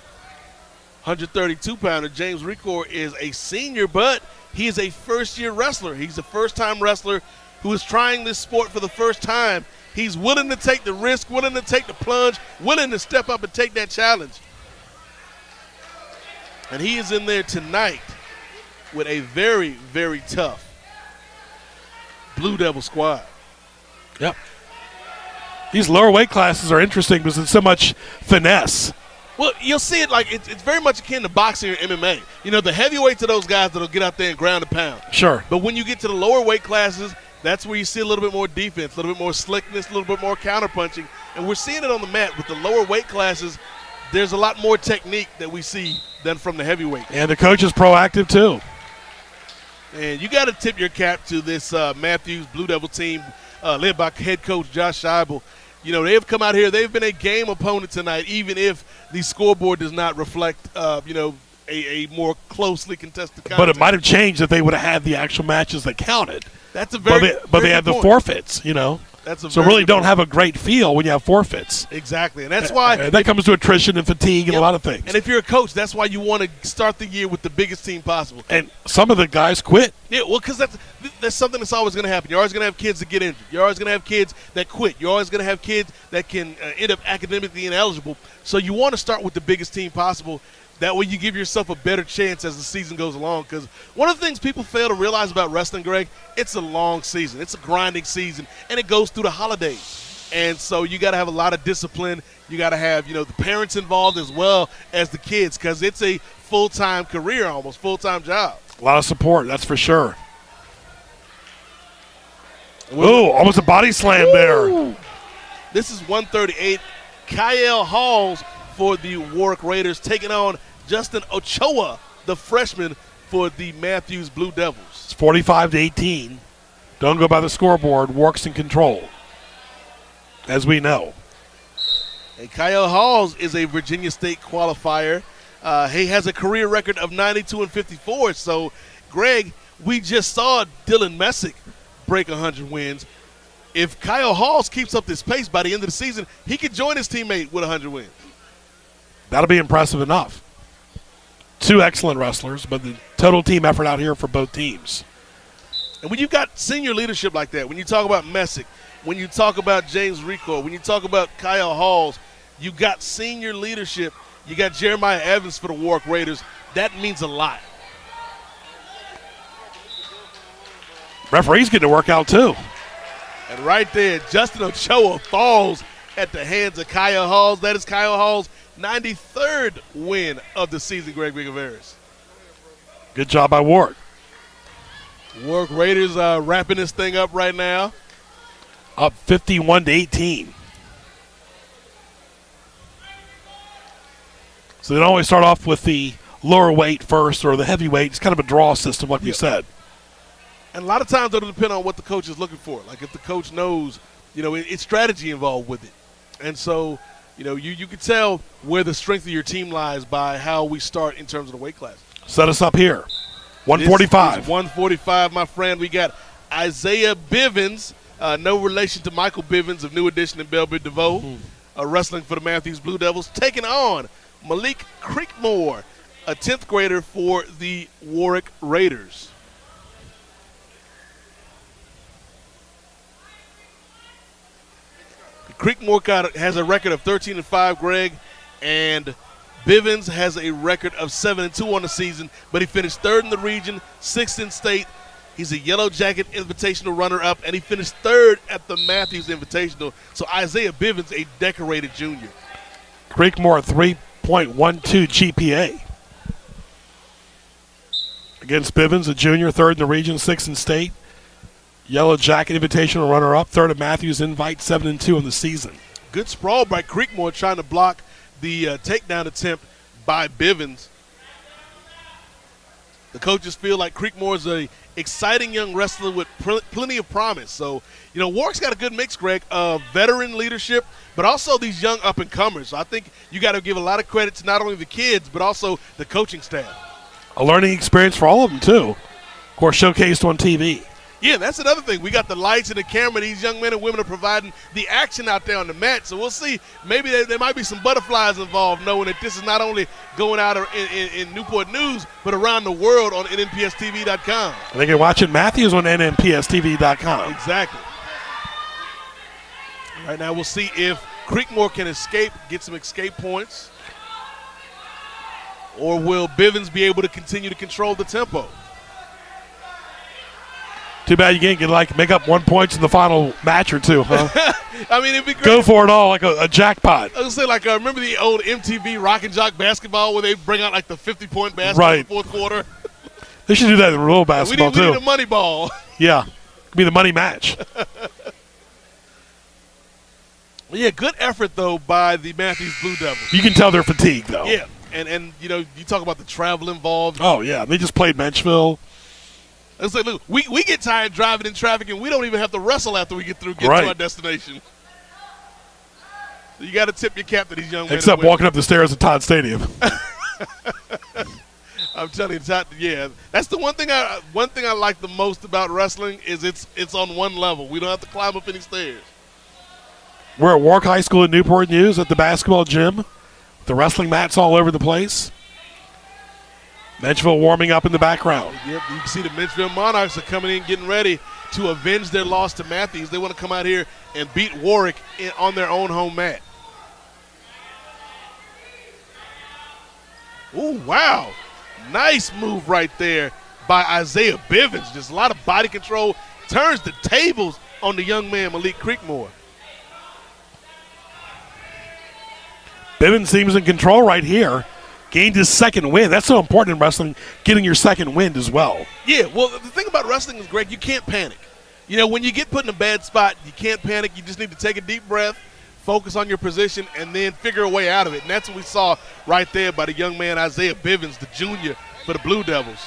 132-pounder. James Recor is a senior, but he is a first-year wrestler. He's a first-time wrestler who is trying this sport for the first time. He's willing to take the risk, willing to take the plunge, willing to step up and take that challenge. And he is in there tonight with a very, very tough Blue Devil squad. Yep. These lower weight classes are interesting because it's so much finesse. Well, you'll see it like it's very much akin to boxing or MMA. The heavyweights are those guys that'll get out there and ground and pound. Sure. But when you get to the lower weight classes, that's where you see a little bit more defense, a little bit more slickness, a little bit more counterpunching. And we're seeing it on the mat with the lower weight classes. There's a lot more technique that we see than from the heavyweight. And the coach is proactive too. And you got to tip your cap to this Matthews Blue Devil team led by head coach Josh Scheibel. They have come out here. They've been a game opponent tonight, even if the scoreboard does not reflect, a more closely contested contest. But it might have changed if they would have had the actual matches that counted. That's a very But they have the forfeits, That's a so very really good don't point. have a great feel when you have forfeits. Exactly, and that's why that comes to attrition and fatigue and a lot of things. And if you're a coach, that's why you want to start the year with the biggest team possible. And some of the guys quit. Yeah, well, because that's something that's always going to happen. You're always going to have kids that get injured. You're always going to have kids that quit. You're always going to have kids that can end up academically ineligible. So you want to start with the biggest team possible. That way you give yourself a better chance as the season goes along. Because one of the things people fail to realize about wrestling, Greg, it's a long season. It's a grinding season, and it goes through the holidays. And so you got to have a lot of discipline. You got to have, the parents involved as well as the kids, because it's a full-time career almost, full-time job. A lot of support, that's for sure. Ooh, almost a body slam there. This is 138. Kyle Halls for the Warwick Raiders taking on Justin Ochoa, the freshman for the Matthews Blue Devils. It's 45-18. Don't go by the scoreboard. Warwick's in control, as we know. And Kyle Halls is a Virginia State qualifier. He has a career record of 92-54. So, Greg, we just saw Dylan Messick break 100 wins. If Kyle Halls keeps up this pace by the end of the season, he could join his teammate with 100 wins. That'll be impressive enough. Two excellent wrestlers, but the total team effort out here for both teams. And when you've got senior leadership like that, when you talk about Messick, when you talk about James Recor, when you talk about Kyle Halls, you got senior leadership. You got Jeremiah Evans for the Warwick Raiders. That means a lot. Referee's getting to work out too. And right there, Justin Ochoa falls at the hands of Kyle Halls. That is Kyle Halls' 93rd win of the season, Greg Bigoveris. Good job by Warwick. Warwick Raiders wrapping this thing up right now. Up 51-18. So they don't always start off with the lower weight first or the heavyweight. It's kind of a draw system, like we said. And a lot of times it'll depend on what the coach is looking for. Like if the coach knows, it's strategy involved with it. And so, you can tell where the strength of your team lies by how we start in terms of the weight class. Set us up here. 145. This is 145, my friend. We got Isaiah Bivens No relation to Michael Bivens of New Edition in Belvidere DeVoe, wrestling for the Matthews Blue Devils, taking on Malik Creekmore, a 10th grader for the Warwick Raiders. Creekmore has a record of 13-5, Greg, and Bivens has a record of 7-2 on the season, but he finished 3rd in the region, 6th in state. He's a Yellow Jacket Invitational runner-up, and he finished 3rd at the Matthews Invitational. So Isaiah Bivens, a decorated junior. Creekmore, 3.12 GPA. Against Bivens, a junior, 3rd in the region, 6th in state. Yellow Jacket Invitational runner-up, 3rd at Matthews Invite, 7-2 on the season. Good sprawl by Creekmore trying to block the takedown attempt by Bivens. The coaches feel like Creekmore is a exciting young wrestler with plenty of promise. So, Warwick's got a good mix, Greg, of veteran leadership, but also these young up-and-comers. So I think you got to give a lot of credit to not only the kids, but also the coaching staff. A learning experience for all of them, too. Of course, showcased on TV. Yeah, that's another thing. We got the lights and the camera. These young men and women are providing the action out there on the mat. So we'll see. Maybe there might be some butterflies involved, knowing that this is not only going out in Newport News, but around the world on NNPSTV.com. They can watch it Matthews on NNPSTV.com. Exactly. Right now we'll see if Creekmore can get some escape points, or will Bivens be able to continue to control the tempo? Too bad you can't make up 1 point in the final match or two, huh? I mean, it'd be great. Go for it all like a jackpot. I was going to say, remember the old MTV Rock and Jock basketball where they bring out the 50-point basketball in the fourth quarter? They should do that in real basketball, we need a money ball. Yeah. Could be the money match. Yeah, good effort, though, by the Matthews Blue Devils. You can tell they're fatigued, though. Yeah, and you talk about the travel involved. Oh, yeah. They just played Menchville. It's like, look, we get tired driving in traffic, and we don't even have to wrestle after we get to our destination. So you got to tip your cap to these young men. Except walking up the stairs at Todd Stadium. I'm telling you, yeah, that's the one thing I like the most about wrestling is it's on one level. We don't have to climb up any stairs. We're at Warwick High School in Newport News at the basketball gym. The wrestling mats all over the place. Menchville warming up in the background. Yep, you can see the Menchville Monarchs are coming in, getting ready to avenge their loss to Matthews. They want to come out here and beat Warwick on their own home mat. Oh, wow. Nice move right there by Isaiah Bivens. Just a lot of body control. Turns the tables on the young man, Malik Creekmore. Bivens seems in control right here. Gained his second win. That's so important in wrestling, getting your second win as well. Yeah, well, the thing about wrestling is, Greg, you can't panic. When you get put in a bad spot, you can't panic. You just need to take a deep breath, focus on your position, and then figure a way out of it. And that's what we saw right there by the young man, Isaiah Bivens, the junior for the Blue Devils.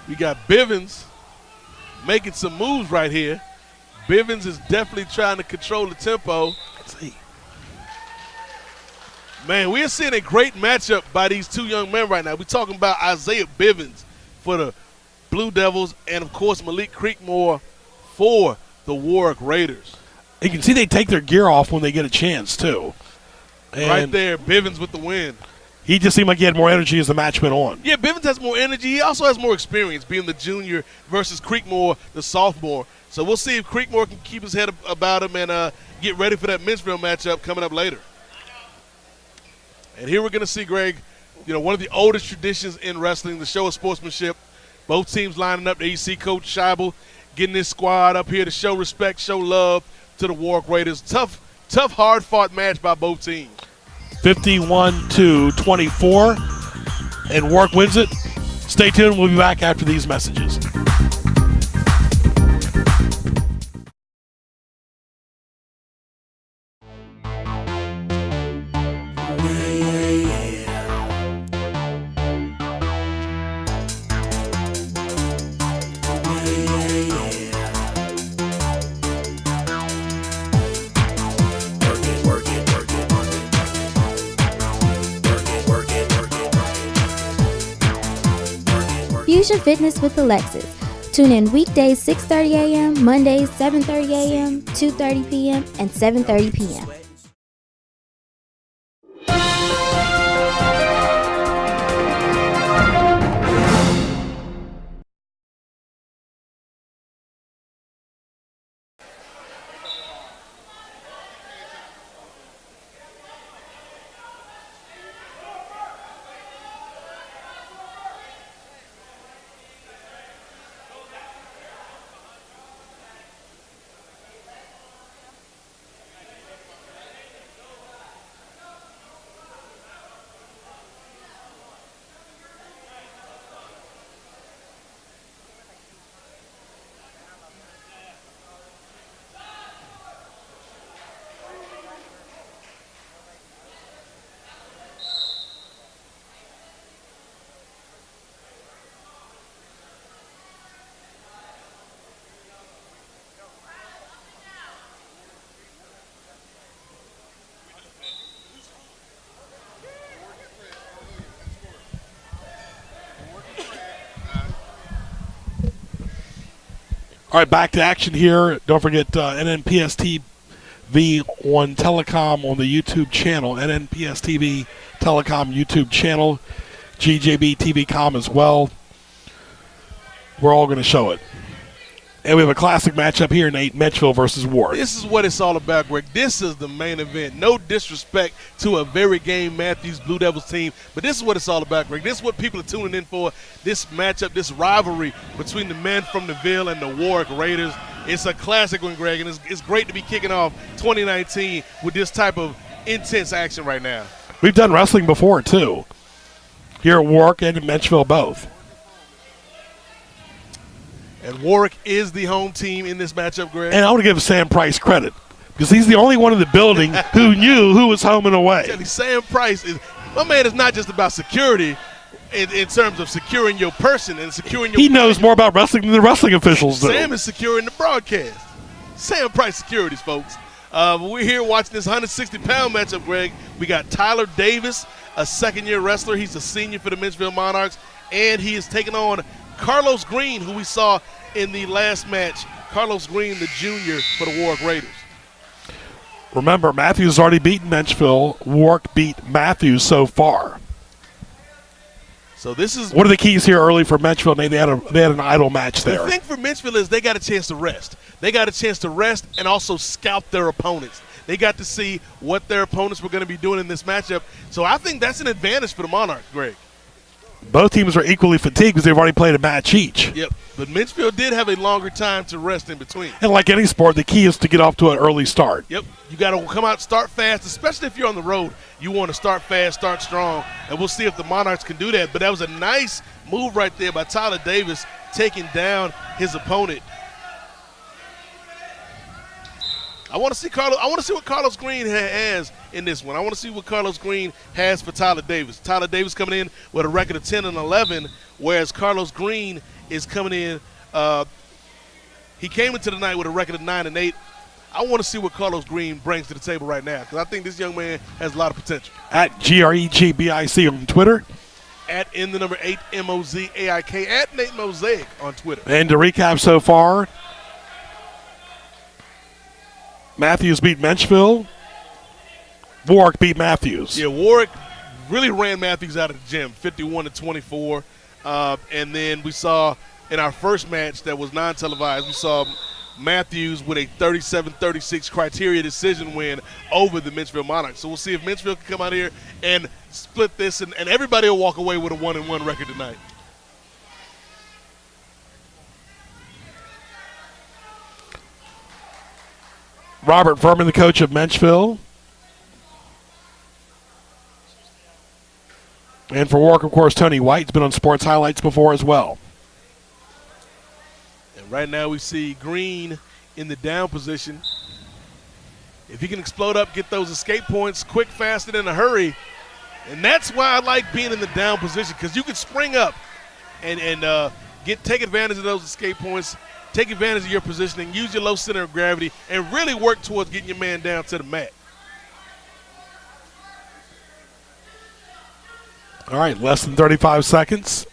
We got Bivens making some moves right here. Bivens is definitely trying to control the tempo. Let's see. Man, we are seeing a great matchup by these two young men right now. We're talking about Isaiah Bivens for the Blue Devils and, of course, Malik Creekmore for the Warwick Raiders. You can see they take their gear off when they get a chance, too. And right there, Bivens with the win. He just seemed like he had more energy as the match went on. Yeah, Bivens has more energy. He also has more experience being the junior versus Creekmore, the sophomore. So we'll see if Creekmore can keep his head about him and get ready for that Menchville matchup coming up later. And here we're going to see, Greg, one of the oldest traditions in wrestling, the show of sportsmanship. Both teams lining up. There you see Coach Scheibel getting his squad up here to show respect, show love to the Warwick Raiders. Tough, hard-fought match by both teams. 51-24, and Warwick wins it. Stay tuned. We'll be back after these messages. Fusion Fitness with Alexis. Tune in weekdays 6:30 a.m., Mondays 7:30 a.m., 2:30 p.m., and 7:30 p.m. All right, back to action here. Don't forget NNPS TV on Telecom on the YouTube channel. NNPS TV Telecom YouTube channel. GJB TV Com as well. We're all going to show it. And we have a classic matchup here, Nate. Menchville versus Warwick. This is what it's all about, Greg. This is the main event. No disrespect to a very game Matthews Blue Devils team, but this is what it's all about, Greg. This is what people are tuning in for, this matchup, this rivalry between the men from the Ville and the Warwick Raiders. It's a classic one, Greg, and it's great to be kicking off 2019 with this type of intense action right now. We've done wrestling before, too, here at Warwick and in Menchville both. And Warwick is the home team in this matchup, Greg. And I want to give Sam Price credit because he's the only one in the building who knew who was home and away. Sam Price my man is not just about security in terms of securing your person and securing your. He knows more about wrestling than the wrestling officials do. Sam is securing the broadcast. Sam Price Securities, folks. We're here watching this 160-pound matchup, Greg. We got Tyler Davis, a second-year wrestler. He's a senior for the Menchville Monarchs, and he is taking on Carlos Green, who we saw in the last match. Carlos Green, the junior for the Warwick Raiders. Remember, Matthews has already beaten Menchville. Warwick beat Matthews so far. So this is what are the keys here early for Menchville? They had an idle match there. The thing for Menchville is they got a chance to rest. They got a chance to rest and also scout their opponents. They got to see what their opponents were going to be doing in this matchup. So I think that's an advantage for the Monarchs, Greg. Both teams are equally fatigued because they've already played a match each. Yep, but Menchville did have a longer time to rest in between. And like any sport, the key is to get off to an early start. Yep, you got to come out, start fast, especially if you're on the road. You want to start fast, start strong, and we'll see if the Monarchs can do that. But that was a nice move right there by Tyler Davis, taking down his opponent. I want to see what Carlos Green has in this one. I want to see what Carlos Green has for Tyler Davis. Tyler Davis coming in with a record of 10-11, whereas Carlos Green is coming in. He came into the night with a record of 9-8. I want to see what Carlos Green brings to the table right now because I think this young man has a lot of potential. At GREGBIC on Twitter. At in the number 8 MOZAIK. At Nate Mosaic on Twitter. And to recap so far, Matthews beat Menchville. Warwick beat Matthews. Yeah, Warwick really ran Matthews out of the gym, 51-24. And then we saw in our first match that was non-televised, we saw Matthews with a 37-36 criteria decision win over the Menchville Monarchs. So we'll see if Menchville can come out here and split this, and everybody will walk away with a 1-1 record tonight. Robert Verman, the coach of Menchville. And for Warwick, of course, Tony White's been on Sports Highlights before as well. And right now we see Green in the down position. If he can explode up, get those escape points quick, fast, and in a hurry. And that's why I like being in the down position, because you can spring up and take advantage of those escape points, take advantage of your positioning, use your low center of gravity, and really work towards getting your man down to the mat. All right, less than 35 seconds.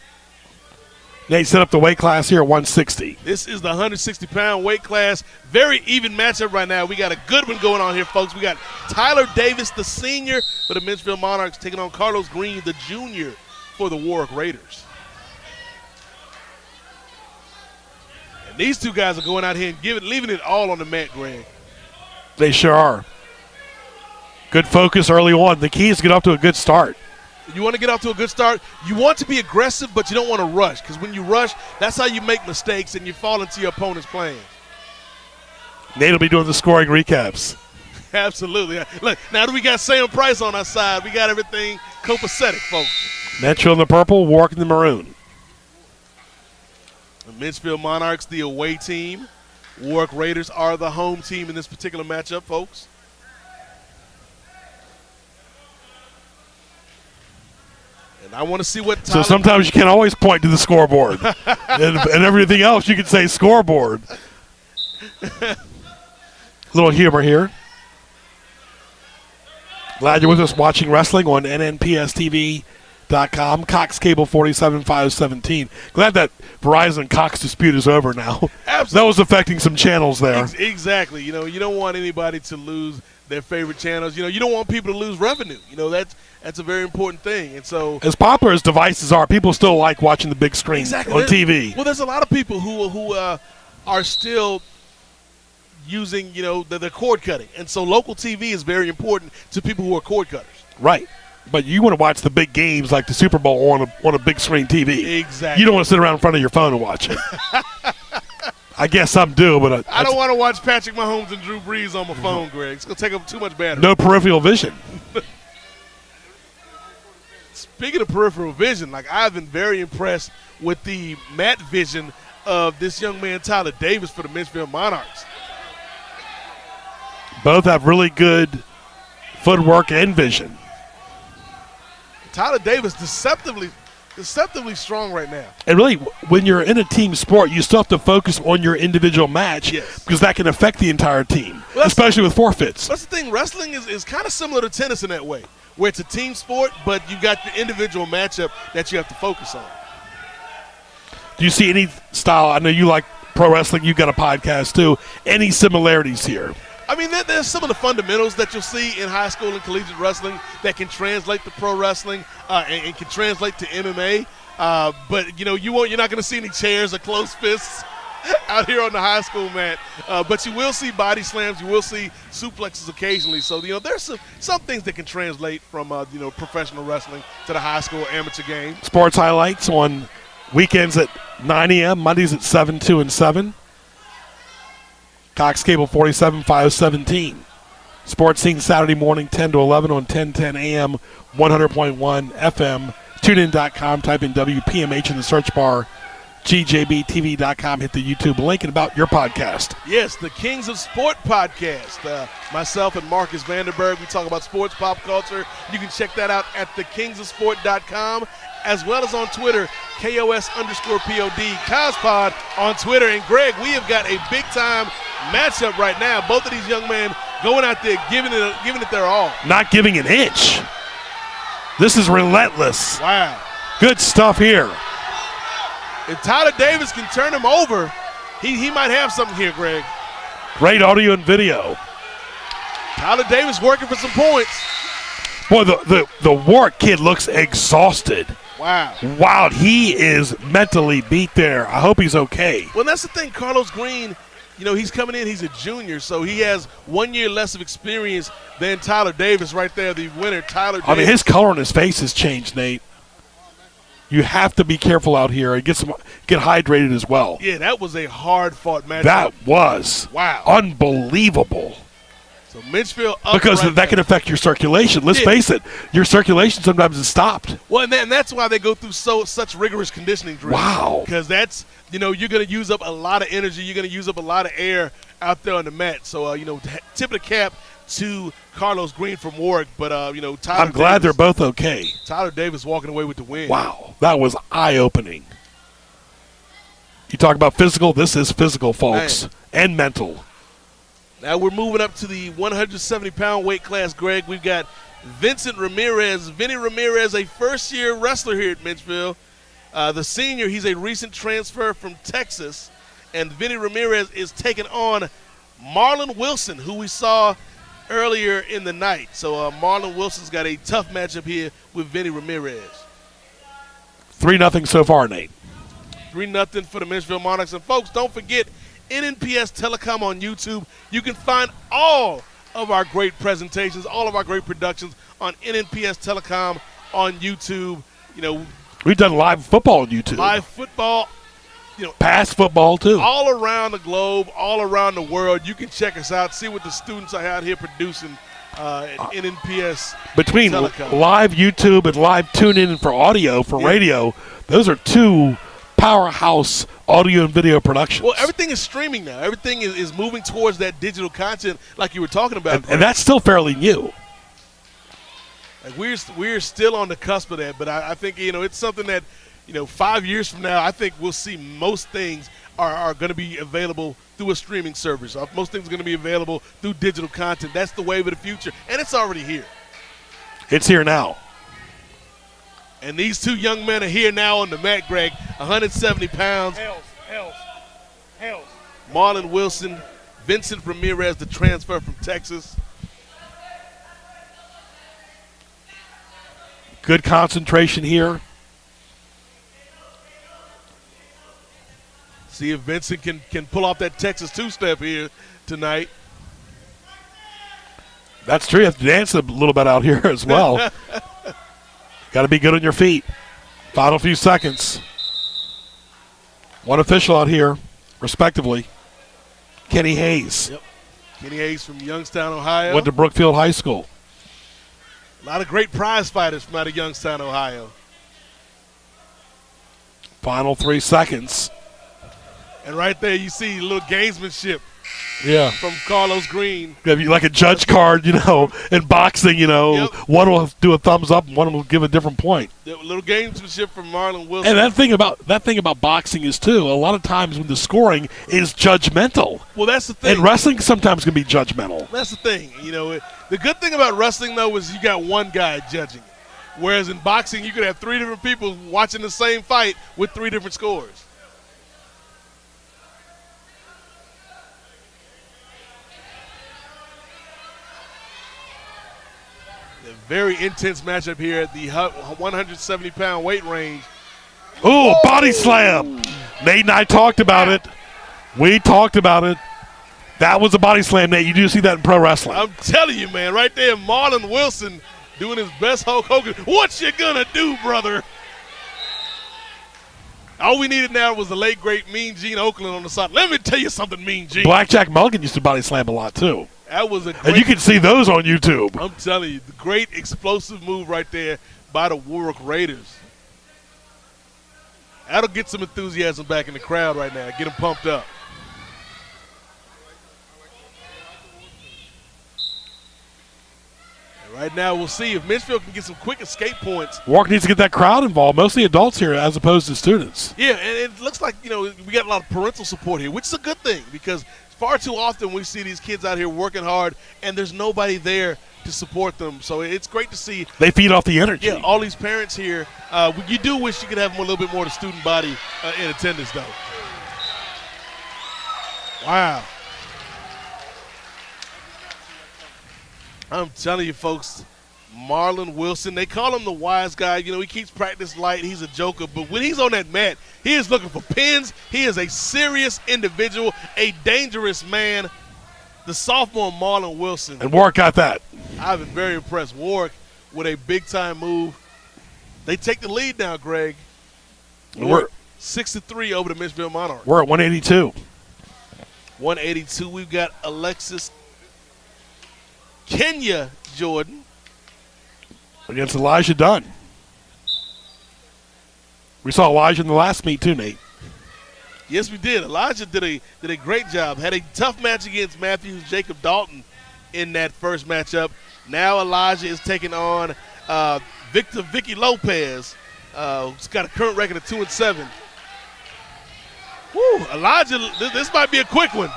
They set up the weight class here at 160. This is the 160-pound weight class. Very even matchup right now. We got a good one going on here, folks. We got Tyler Davis, the senior for the Mitchfield Monarchs, taking on Carlos Green, the junior for the Warwick Raiders. And these two guys are going out here and leaving it all on the mat, Greg. They sure are. Good focus early on. The key is to get off to a good start. You want to get off to a good start. You want to be aggressive, but you don't want to rush, because when you rush, that's how you make mistakes and you fall into your opponent's plans. Nate will be doing the scoring recaps. Absolutely. Look, now that we got Sam Price on our side, we got everything copacetic, folks. Metro in the purple, Warwick in the maroon. The Mitchfield Monarchs, the away team. Warwick Raiders are the home team in this particular matchup, folks. And I want to see what Tyler. So sometimes you can't always point to the scoreboard. and everything else you can say scoreboard. Little humor here. Glad you're with us watching wrestling on nnpstv.com. Cox Cable 47517. Glad that Verizon Cox dispute is over now. Absolutely. That was affecting some channels there. Exactly. You know, you don't want anybody to lose their favorite channels. You know, you don't want people to lose revenue. You know, that's a very important thing. And so, as popular as devices are, people still like watching the big screen exactly. on TV. Well, there's a lot of people who are still using, you know, the cord cutting. And so local TV is very important to people who are cord cutters. Right. But you want to watch the big games like the Super Bowl on a big screen TV. Exactly. You don't want to sit around in front of your phone and watch it. I guess some do, but I don't want to watch Patrick Mahomes and Drew Brees on my phone, Greg. It's going to take up too much battery. No peripheral vision. Speaking of peripheral vision, like, I've been very impressed with the mat vision of this young man, Tyler Davis, for the Mitchfield Monarchs. Both have really good footwork and vision. Tyler Davis deceptively strong right now. And really, when you're in a team sport, you still have to focus on your individual match, yes, because that can affect the entire team, especially with forfeits. That's the thing. Wrestling is kind of similar to tennis in that way, where it's a team sport, but you got the individual matchup that you have to focus on. Do you see any style? I know you like pro wrestling. You've got a podcast, too. Any similarities here? I mean, there's some of the fundamentals that you'll see in high school and collegiate wrestling that can translate to pro wrestling and can translate to MMA. But, you know, you're not going to see any chairs or closed fists out here on the high school mat. But you will see body slams. You will see suplexes occasionally. So, you know, there's some things that can translate from, professional wrestling to the high school amateur game. Sports highlights on weekends at 9 a.m., Mondays at 7, 2, and 7. Cox Cable 47517. Sports Scene Saturday morning 10 to 11 on 1010 AM, 100.1 FM. TuneIn.com, type in WPMH in the search bar. GJBTV.com, hit the YouTube link. And about your podcast. Yes, the Kings of Sport podcast. Myself and Marcus Vanderberg, we talk about sports, pop culture. You can check that out at thekingsofsport.com, as well as on Twitter, KOS_POD, Cospod on Twitter. And Greg, we have got a big-time matchup right now. Both of these young men going out there giving it their all. Not giving an inch. This is relentless. Wow. Good stuff here. If Tyler Davis can turn him over, he might have something here, Greg. Great audio and video. Tyler Davis working for some points. Boy, the Warwick kid looks exhausted. Wow. Wow, he is mentally beat there. I hope he's okay. Well, that's the thing. Carlos Green, you know, he's coming in. He's a junior, so he has 1 year less of experience than Tyler Davis right there, the winner, Tyler Davis. I mean, his color on his face has changed, Nate. You have to be careful out here and get hydrated as well. Yeah, that was a hard-fought match. That was. Wow. Unbelievable. So Mitchfield up because right that can affect your circulation. Let's face it, your circulation sometimes is stopped. Well, and that's why they go through such rigorous conditioning drills. Wow. Because that's, you know, you're going to use up a lot of energy. You're going to use up a lot of air out there on the mat. So, tip of the cap to Carlos Green from Warwick. But, Tyler I'm glad they're both okay. Tyler Davis walking away with the win. Wow. That was eye-opening. You talk about physical, this is physical, folks, and mental. Now we're moving up to the 170-pound weight class, Greg. We've got Vinny Ramirez, a first-year wrestler here at Mitchfield. The senior, he's a recent transfer from Texas, and Vinny Ramirez is taking on Marlon Wilson, who we saw earlier in the night. So Marlon Wilson's got a tough matchup here with Vinny Ramirez. 3-0 so far, Nate. 3-0 for the Mitchellville Monarchs. And, folks, don't forget NNPS Telecom on YouTube. You can find all of our great presentations, all of our great productions on NNPS Telecom on YouTube. You know, we've done live football on YouTube. Live football. You know, past football, too. All around the globe, all around the world. You can check us out, see what the students are out here producing at NNPS Between Telecom. live YouTube and live tune-in for audio, for radio, those are two powerhouse audio and video productions. Well, everything is streaming now. Everything is moving towards that digital content like you were talking about. And that's still fairly new. Like we're still on the cusp of that, but I think, you know, it's something that, you know, 5 years from now, I think we'll see most things are going to be available through a streaming service. Most things are going to be available through digital content. That's the wave of the future, and it's already here. It's here now. And these two young men are here now on the mat, Greg, 170 pounds. Hells. Marlon Wilson, Vincent Ramirez, the transfer from Texas. Good concentration here. See if Vincent can pull off that Texas two-step here tonight. That's true. You have to dance a little bit out here as well. Got to be good on your feet. Final few seconds. One official out here, respectively. Kenny Hayes. Yep. Kenny Hayes from Youngstown, Ohio. Went to Brookfield High School. A lot of great prize fighters from out of Youngstown, Ohio. Final 3 seconds. And right there you see a little gamesmanship from Carlos Green. Like a judge card, you know, in boxing, you know. Yep. One will do a thumbs up and one will give a different point. A little gamesmanship from Marlon Wilson. And that thing about boxing is, too, a lot of times when the scoring is judgmental. Well, that's the thing. And wrestling sometimes can be judgmental. That's the thing. You know, the good thing about wrestling, though, is you got one guy judging it. Whereas in boxing, you could have 3 different people watching the same fight with 3 different scores. A very intense matchup here at the 170-pound weight range. Ooh, body slam. Nate and I talked about it. We talked about it. That was a body slam, Nate. You do see that in pro wrestling. I'm telling you, man, right there, Marlon Wilson doing his best Hulk Hogan. What you gonna do, brother? All we needed now was the late, great Mean Gene Oakland on the side. Let me tell you something, Mean Gene. Blackjack Mulligan used to body slam a lot, too. That was a great, and you can see those on YouTube. I'm telling you, the great explosive move right there by the Warwick Raiders. That'll get some enthusiasm back in the crowd right now. Get them pumped up. And right now we'll see if Mitchellville can get some quick escape points. Warwick needs to get that crowd involved, mostly adults here as opposed to students. Yeah, and it looks like, you know, we got a lot of parental support here, which is a good thing because far too often we see these kids out here working hard and there's nobody there to support them. So it's great to see. They feed off the energy. Yeah, all these parents here. You do wish you could have a little bit more of the student body in attendance, though. Wow. I'm telling you, folks, Marlon Wilson, they call him the wise guy. You know, he keeps practice light. He's a joker. But when he's on that mat, he is looking for pins. He is a serious individual, a dangerous man. The sophomore Marlon Wilson. And Warwick got that. I've been very impressed. Warwick with a big-time move. They take the lead now, Greg. We're 6-3 over the Mitchellville Monarchs. We're at 182. 182. We've got Alexis Kenya Jordan against Elijah Dunn. We saw Elijah in the last meet too, Nate. Yes, we did. Elijah did a great job. Had a tough match against Matthews Jacob Dalton in that first matchup. Now Elijah is taking on Vicky Lopez, who's got a current record of 2-7. Woo, Elijah, this might be a quick one.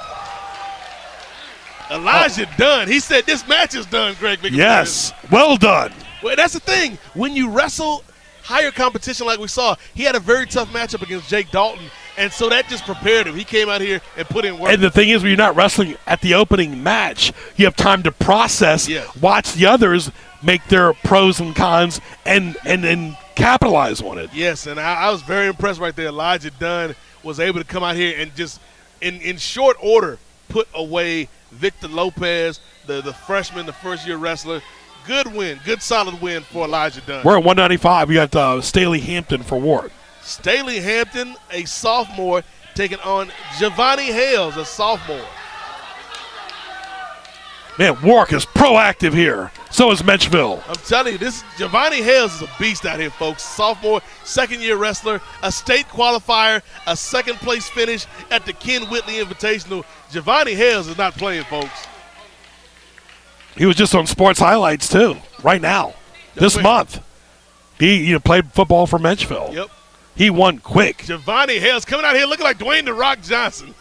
Elijah done. He said this match is done, Greg. Yes, well done. Well, that's the thing. When you wrestle higher competition like we saw. He had a very tough matchup against Jake Dalton, and so that just prepared him. He came out here and put in work. And the thing is, when you're not wrestling at the opening match, you have time to process, watch the others make their pros and cons, and then capitalize on it. Yes, and I was very impressed right there. Elijah Dunn was able to come out here and just, in short order, put away Victor Lopez, the freshman, the first-year wrestler. Good win, good solid win for Elijah Dunn. We're at 195. We got Staley Hampton for Warwick. Staley Hampton, a sophomore, taking on Giovanni Hales, a sophomore. Man, Warwick is proactive here. So is Menchville. I'm telling you, this Giovanni Hales is a beast out here, folks. Sophomore, second-year wrestler, a state qualifier, a second-place finish at the Ken Whitley Invitational. Giovanni Hales is not playing, folks. He was just on Sports Highlights, too, right now, this month. He played football for Menchville. Yep. He won quick. Giovanni Hales coming out here looking like Dwayne "The Rock" Johnson.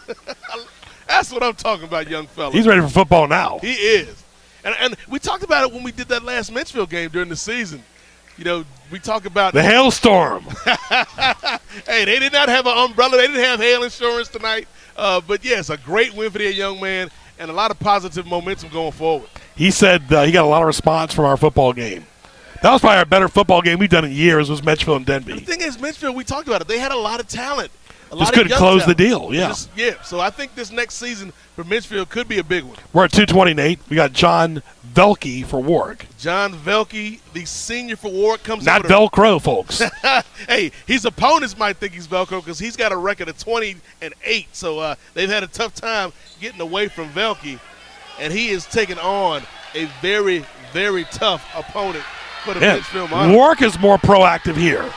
That's what I'm talking about, young fella. He's ready for football now. He is. And we talked about it when we did that last Menchville game during the season. We talk about the hailstorm. Hey, they did not have an umbrella. They didn't have hail insurance tonight. But, yes, a great win for that young man and a lot of positive momentum going forward. He said he got a lot of response from our football game. That was probably our better football game we've done in years was Menchville and Denby. The thing is, Menchville, we talked about it. They had a lot of talent. Just couldn't close the deal, yeah. So I think this next season for Menchville could be a big one. We're at 220, Nate. We got John Velke for Warwick. John Velke, the senior for Warwick, comes Not Velcro, folks. Hey, his opponents might think he's Velcro because he's got a record of 20-8. So they've had a tough time getting away from Velke. And he is taking on a very, very tough opponent for the Menchville Monarchs. Warwick is more proactive here.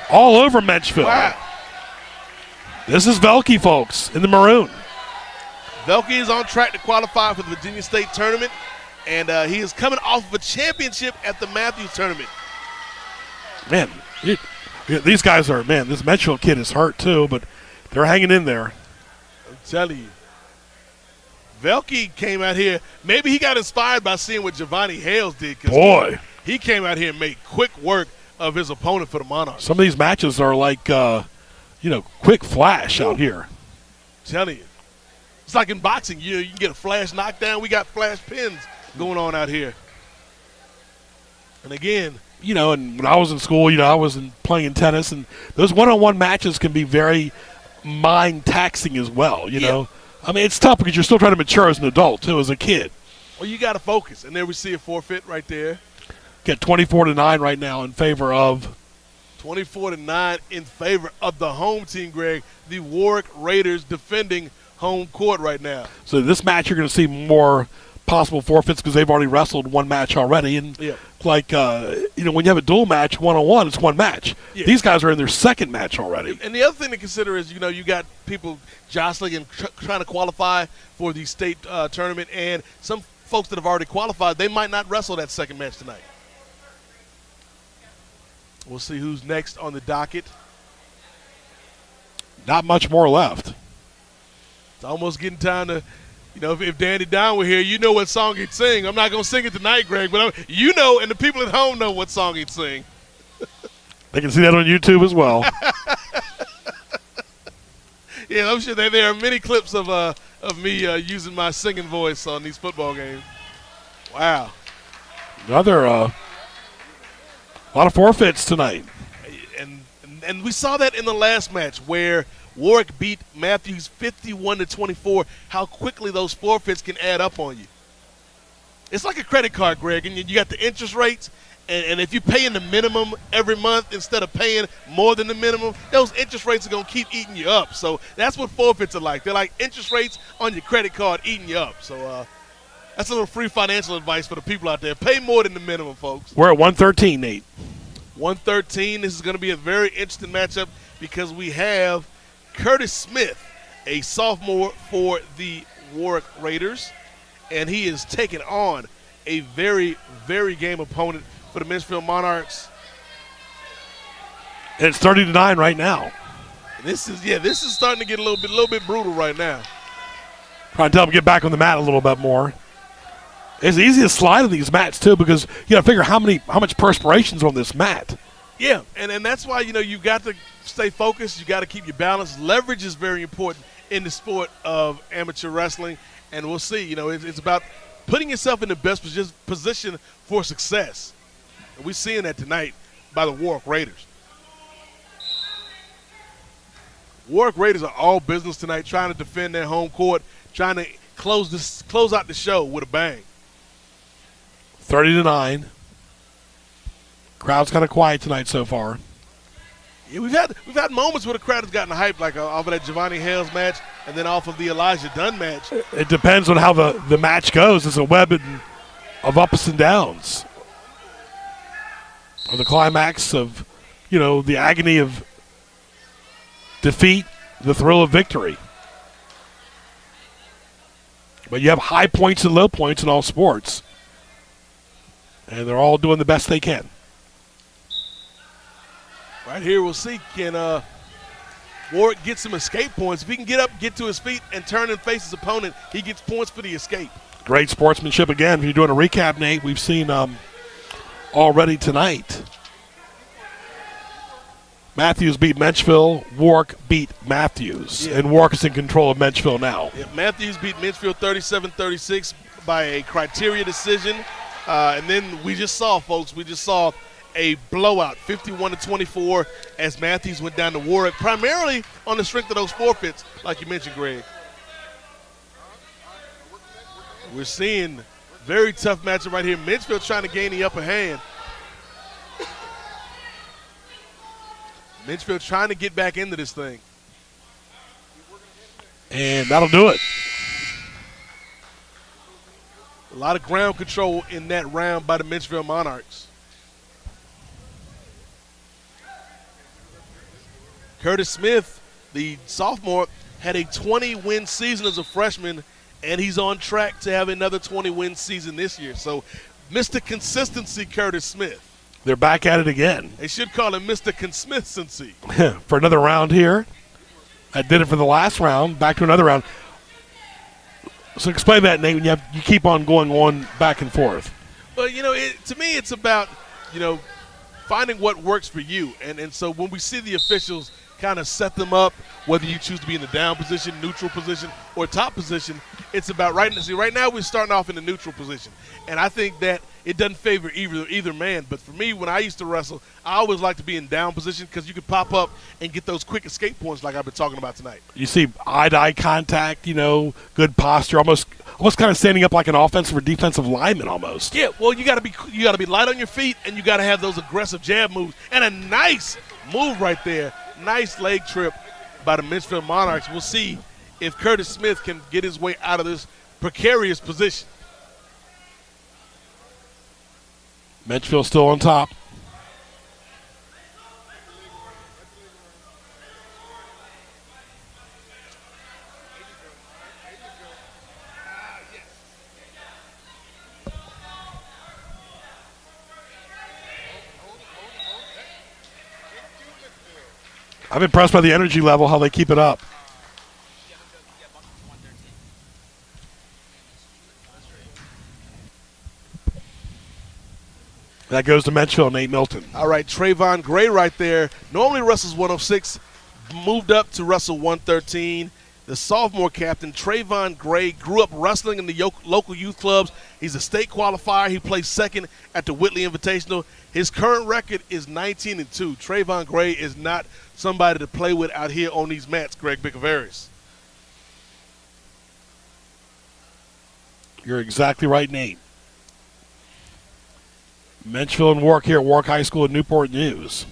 All over Menchville. Wow. This is Velke, folks, in the maroon. Velke is on track to qualify for the Virginia State Tournament, and he is coming off of a championship at the Matthews Tournament. Man, these guys are, this Menchville kid is hurt too, but they're hanging in there. I'm telling you. Velke came out here. Maybe he got inspired by seeing what Giovanni Hales did. Boy. He came out here and made quick work of his opponent for the Monarchs. Some of these matches are like, quick flash out here. I'm telling you. It's like in boxing. You can get a flash knockdown. We got flash pins going on out here. And again. And when I was in school, I was playing tennis, and those one-on-one matches can be very mind-taxing as well, you know. I mean, it's tough because you're still trying to mature as an adult, too, as a kid. Well, you got to focus. And there we see a forfeit right there. Get 24-9 right now in favor of 24-9 in favor of the home team, Greg. The Warwick Raiders defending home court right now. So this match you're going to see more possible forfeits because they've already wrestled one match already. And when you have a dual match, one-on-one, it's one match. Yeah. These guys are in their second match already. And the other thing to consider is, you got people jostling and trying to qualify for the state tournament, and some folks that have already qualified, they might not wrestle that second match tonight. We'll see who's next on the docket. Not much more left. It's almost getting time to, if Danny Down were here, you know what song he'd sing. I'm not going to sing it tonight, Greg, but and the people at home know what song he'd sing. They can see that on YouTube as well. Yeah, I'm sure there are many clips of me using my singing voice on these football games. Wow. Another a lot of forfeits tonight. And we saw that in the last match where Warwick beat Matthews 51-24, how quickly those forfeits can add up on you. It's like a credit card, Greg, and you got the interest rates, and if you're paying the minimum every month instead of paying more than the minimum, those interest rates are going to keep eating you up. So that's what forfeits are like. They're like interest rates on your credit card eating you up. So that's a little free financial advice for the people out there. Pay more than the minimum, folks. We're at 113, Nate. 113. This is going to be a very interesting matchup because we have Curtis Smith, a sophomore for the Warwick Raiders, and he is taking on a very, very game opponent for the Menchville Monarchs. And it's 30-9 right now. This is starting to get a little bit brutal right now. Trying to tell them to get back on the mat a little bit more. It's easy to slide on these mats too because you got to figure how much perspiration's on this mat. Yeah, and that's why, you got to stay focused. You got to keep your balance. Leverage is very important in the sport of amateur wrestling, and we'll see. It's about putting yourself in the best position for success. And we're seeing that tonight by the Warwick Raiders. Warwick Raiders are all business tonight, trying to defend their home court, trying to close out the show with a bang. 30-9. Crowd's kind of quiet tonight so far. Yeah, we've had moments where the crowd has gotten hyped, like off of that Giovanni Hales match and then off of the Elijah Dunn match. It depends on how the match goes. It's a web of ups and downs. Or the climax of, the agony of defeat, the thrill of victory. But you have high points and low points in all sports. And they're all doing the best they can. Right here, we'll see, can Warwick get some escape points? If he can get up, get to his feet, and turn and face his opponent, he gets points for the escape. Great sportsmanship again. If you're doing a recap, Nate, we've seen already tonight. Matthews beat Menchville. Warwick beat Matthews. Yeah. And Warwick is in control of Menchville now. Yeah, Matthews beat Menchville 37-36 by a criteria decision. And then we just saw, folks, a blowout, 51-24, as Matthews went down to Warwick, primarily on the strength of those forfeits, like you mentioned, Greg. We're seeing very tough matchup right here. Menchville trying to gain the upper hand. Menchville trying to get back into this thing. And that'll do it. A lot of ground control in that round by the Menchville Monarchs. Curtis Smith, the sophomore, had a 20-win season as a freshman, and he's on track to have another 20-win season this year. So, Mr. Consistency, Curtis Smith. They're back at it again. They should call him Mr. Consistency. For another round here. I did it for the last round. Back to another round. So explain that, Nate, when you keep on going on back and forth. Well, to me it's about, finding what works for you. And so when we see the officials kind of set them up, whether you choose to be in the down position, neutral position, or top position, it's about right now we're starting off in the neutral position. And I think that it doesn't favor either man. But for me, when I used to wrestle, I always like to be in down position because you could pop up and get those quick escape points like I've been talking about tonight. You see eye-to-eye contact, good posture, almost kind of standing up like an offensive or defensive lineman almost. Yeah, well, you got to be light on your feet, and you got to have those aggressive jab moves. And a nice move right there. Nice leg trip by the Menchville Monarchs. We'll see if Curtis Smith can get his way out of this precarious position. Menchville still on top. I'm impressed by the energy level, how they keep it up. That goes to Menchville, Nate Milton. All right, Trayvon Gray right there. Normally wrestles 106, moved up to wrestle 113. The sophomore captain, Trayvon Gray, grew up wrestling in the local youth clubs. He's a state qualifier. He placed second at the Whitley Invitational. His current record is 19-2. Trayvon Gray is not somebody to play with out here on these mats, Greg Bicoveris. You're exactly right, Nate. Menchville and Warwick here at Warwick High School in Newport News.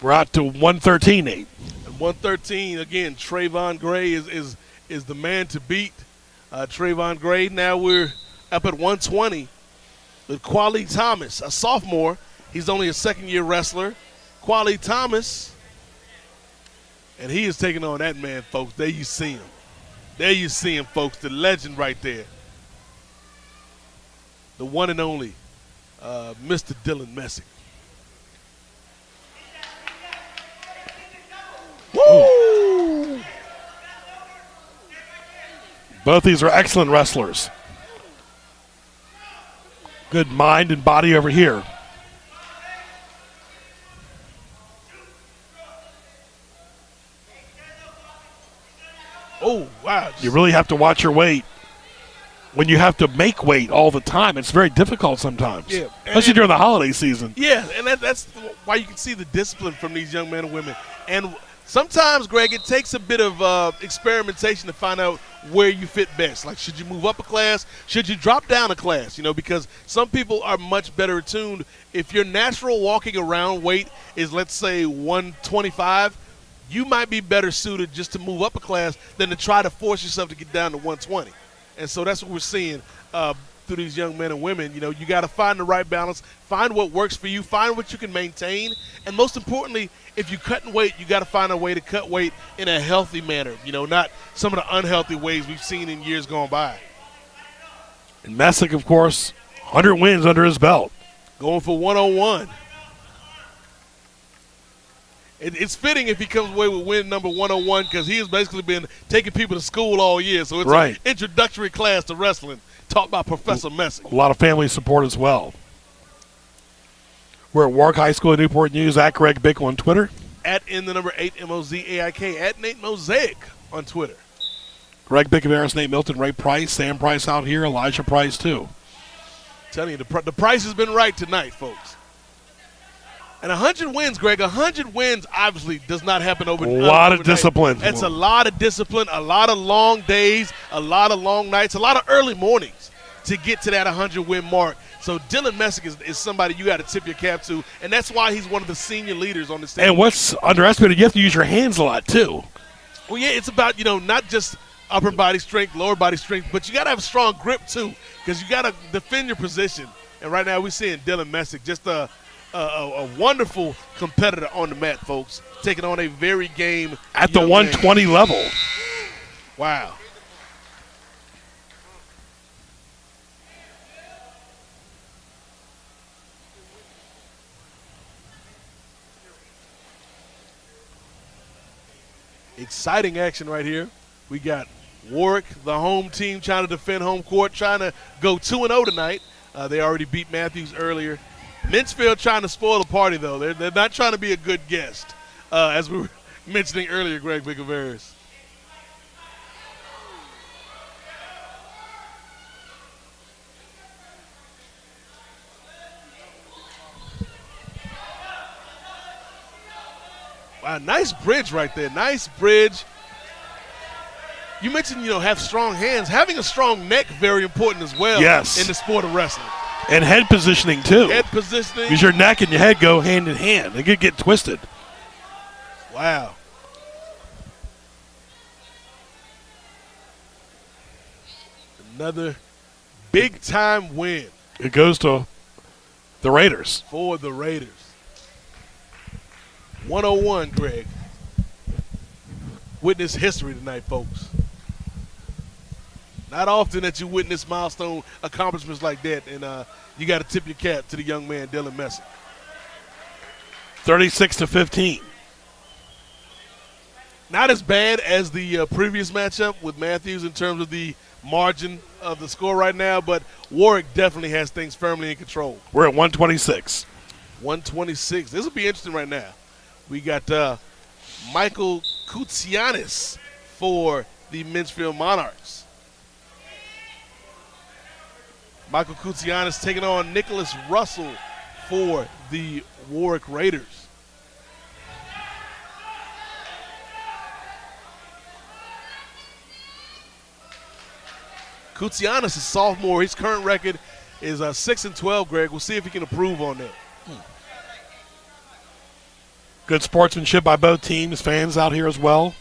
We're out to 113, Nate. 113, again, Trayvon Gray is the man to beat. Trayvon Gray, now we're up at 120 with Quali Thomas, a sophomore. He's only a second-year wrestler. Quali Thomas, and he is taking on that man, folks. There you see him. There you see him, folks, the legend right there. The one and only Mr. Dylan Messick. Woo! Both these are excellent wrestlers. Good mind and body over here. Oh, wow. You really have to watch your weight when you have to make weight all the time. It's very difficult sometimes, Yeah. especially during the holiday season. Yeah, and that's why you can see the discipline from these young men and women. And sometimes, Greg, it takes a bit of experimentation to find out where you fit best. Like, should you move up a class? Should you drop down a class? You know, because some people are much better attuned. If your natural walking around weight is, let's say, 125, you might be better suited just to move up a class than to try to force yourself to get down to 120. And so that's what we're seeing through these young men and women. You know, you got to find the right balance, find what works for you, find what you can maintain, and most importantly, if you're cutting weight, you got to find a way to cut weight in a healthy manner, you know, not some of the unhealthy ways we've seen in years gone by. And Messick, of course, 100 wins under his belt. Going for 101. It's fitting if he comes away with win number 101 because he has basically been taking people to school all year. So it's right. An introductory class to wrestling taught by Professor Messick. A lot of family support as well. We're at Warwick High School in Newport News, at Greg Bickle on Twitter. At @8 MOZAIK, at Nate Mosaic on Twitter. Greg Bickle, Nate Milton, Ray Price, Sam Price out here, Elijah Price too. I'm telling you, the price has been right tonight, folks. And 100 wins, Greg, 100 wins obviously does not happen overnight. A lot of discipline. It's a lot of discipline, a lot of long days, a lot of long nights, a lot of early mornings to get to that 100-win mark. So Dylan Messick is somebody you got to tip your cap to, and that's why he's one of the senior leaders on this team. And what's underestimated, you have to use your hands a lot too. Well, yeah, it's about, you know, not just upper body strength, lower body strength, but you got to have a strong grip too because you got to defend your position. And right now we're seeing Dylan Messick just a wonderful competitor on the mat, folks, taking on a very game at the 120 level. Wow. Exciting action right here. We got Warwick, the home team, trying to defend home court, trying to go 2-0 tonight. They already beat Matthews earlier. Minchfield trying to spoil the party, though. They're not trying to be a good guest, as we were mentioning earlier, Greg Bickle-Veras. Wow, nice bridge right there. Nice bridge. You mentioned, you know, have strong hands. Having a strong neck, very important as well. Yes. In the sport of wrestling. And head positioning, too. Head positioning. Because your neck and your head go hand in hand. They could get twisted. Wow. Another big-time win. It goes to the Raiders. For the Raiders. 101, Greg. Witness history tonight, folks. Not often that you witness milestone accomplishments like that, and you got to tip your cap to the young man, Dylan Messick. 36-15. Not as bad as the previous matchup with Matthews in terms of the margin of the score right now, but Warwick definitely has things firmly in control. We're at 126. 126. This will be interesting right now. We got Michael Koutsianis for the Minchfield Monarchs. Michael Koutsianis taking on Nicholas Russell for the Warwick Raiders. Koutsianis is a sophomore. His current record is 6-12, Greg. We'll see if he can improve on that. Good sportsmanship by both teams. Fans out here as well.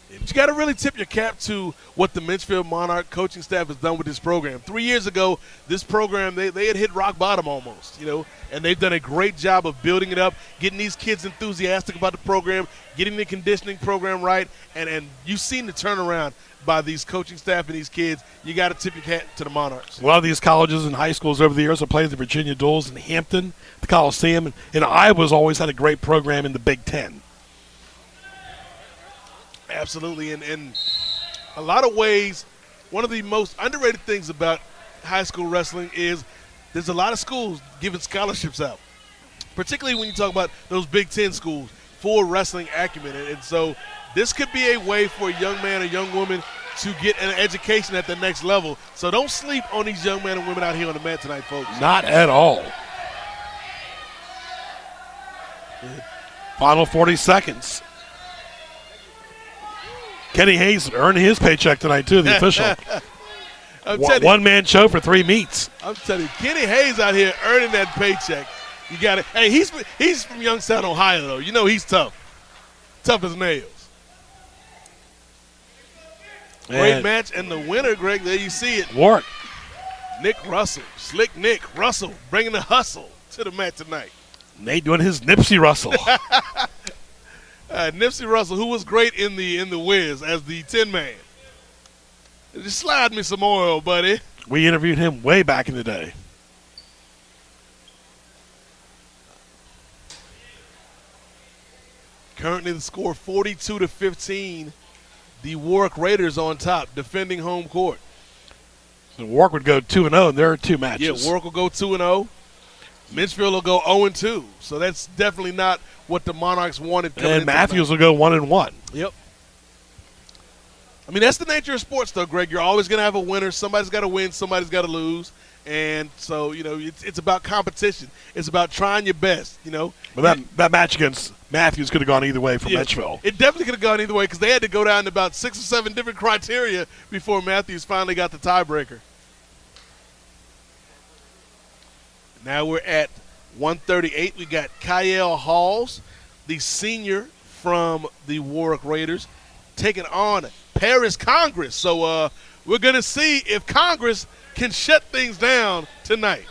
But you got to really tip your cap to what the Minchfield Monarch coaching staff has done with this program. 3 years ago, this program, they had hit rock bottom almost, you know, and they've done a great job of building it up, getting these kids enthusiastic about the program, getting the conditioning program right, and you've seen the turnaround by these coaching staff and these kids. You got to tip your hat to the Monarchs. A lot of these colleges and high schools over the years have played the Virginia Duels in Hampton, the Coliseum, and Iowa's always had a great program in the Big Ten. Absolutely, and in a lot of ways, one of the most underrated things about high school wrestling is there's a lot of schools giving scholarships out, particularly when you talk about those Big Ten schools for wrestling acumen. And so this could be a way for a young man or young woman to get an education at the next level. So don't sleep on these young men and women out here on the mat tonight, folks. Not at all. Final 40 seconds. Kenny Hayes earned his paycheck tonight, too, the official. One-man show for 3 meets. I'm telling you, Kenny Hayes out here earning that paycheck. You got it. Hey, he's from Youngstown, Ohio, though. You know he's tough. Tough as nails. Great match, and the winner, Greg, there you see it. Warwick. Nick Russell, Slick Nick Russell, bringing the hustle to the mat tonight. Nate doing his Nipsey Russell. Nipsey Russell, who was great in the Wiz as the Tin Man. Just slide me some oil, buddy. We interviewed him way back in the day. Currently the score 42-15. The Warwick Raiders on top, defending home court. So Warwick would go 2-0 in their 2 matches. Yeah, Warwick will go 2-0. Minchfield will go 0-2. So that's definitely not what the Monarchs wanted coming in. And Matthews will go 1-1. Yep. I mean, that's the nature of sports, though, Greg. You're always going to have a winner. Somebody's got to win. Somebody's got to lose. And so, you know, it's about competition. It's about trying your best, you know. But that match against Matthews could have gone either way for Mitchville. It definitely could have gone either way because they had to go down to about 6 or 7 different criteria before Matthews finally got the tiebreaker. Now we're at 138. We got Kyle Halls, the senior from the Warwick Raiders, taking on Paris Congress. So we're going to see if Congress can shut things down tonight.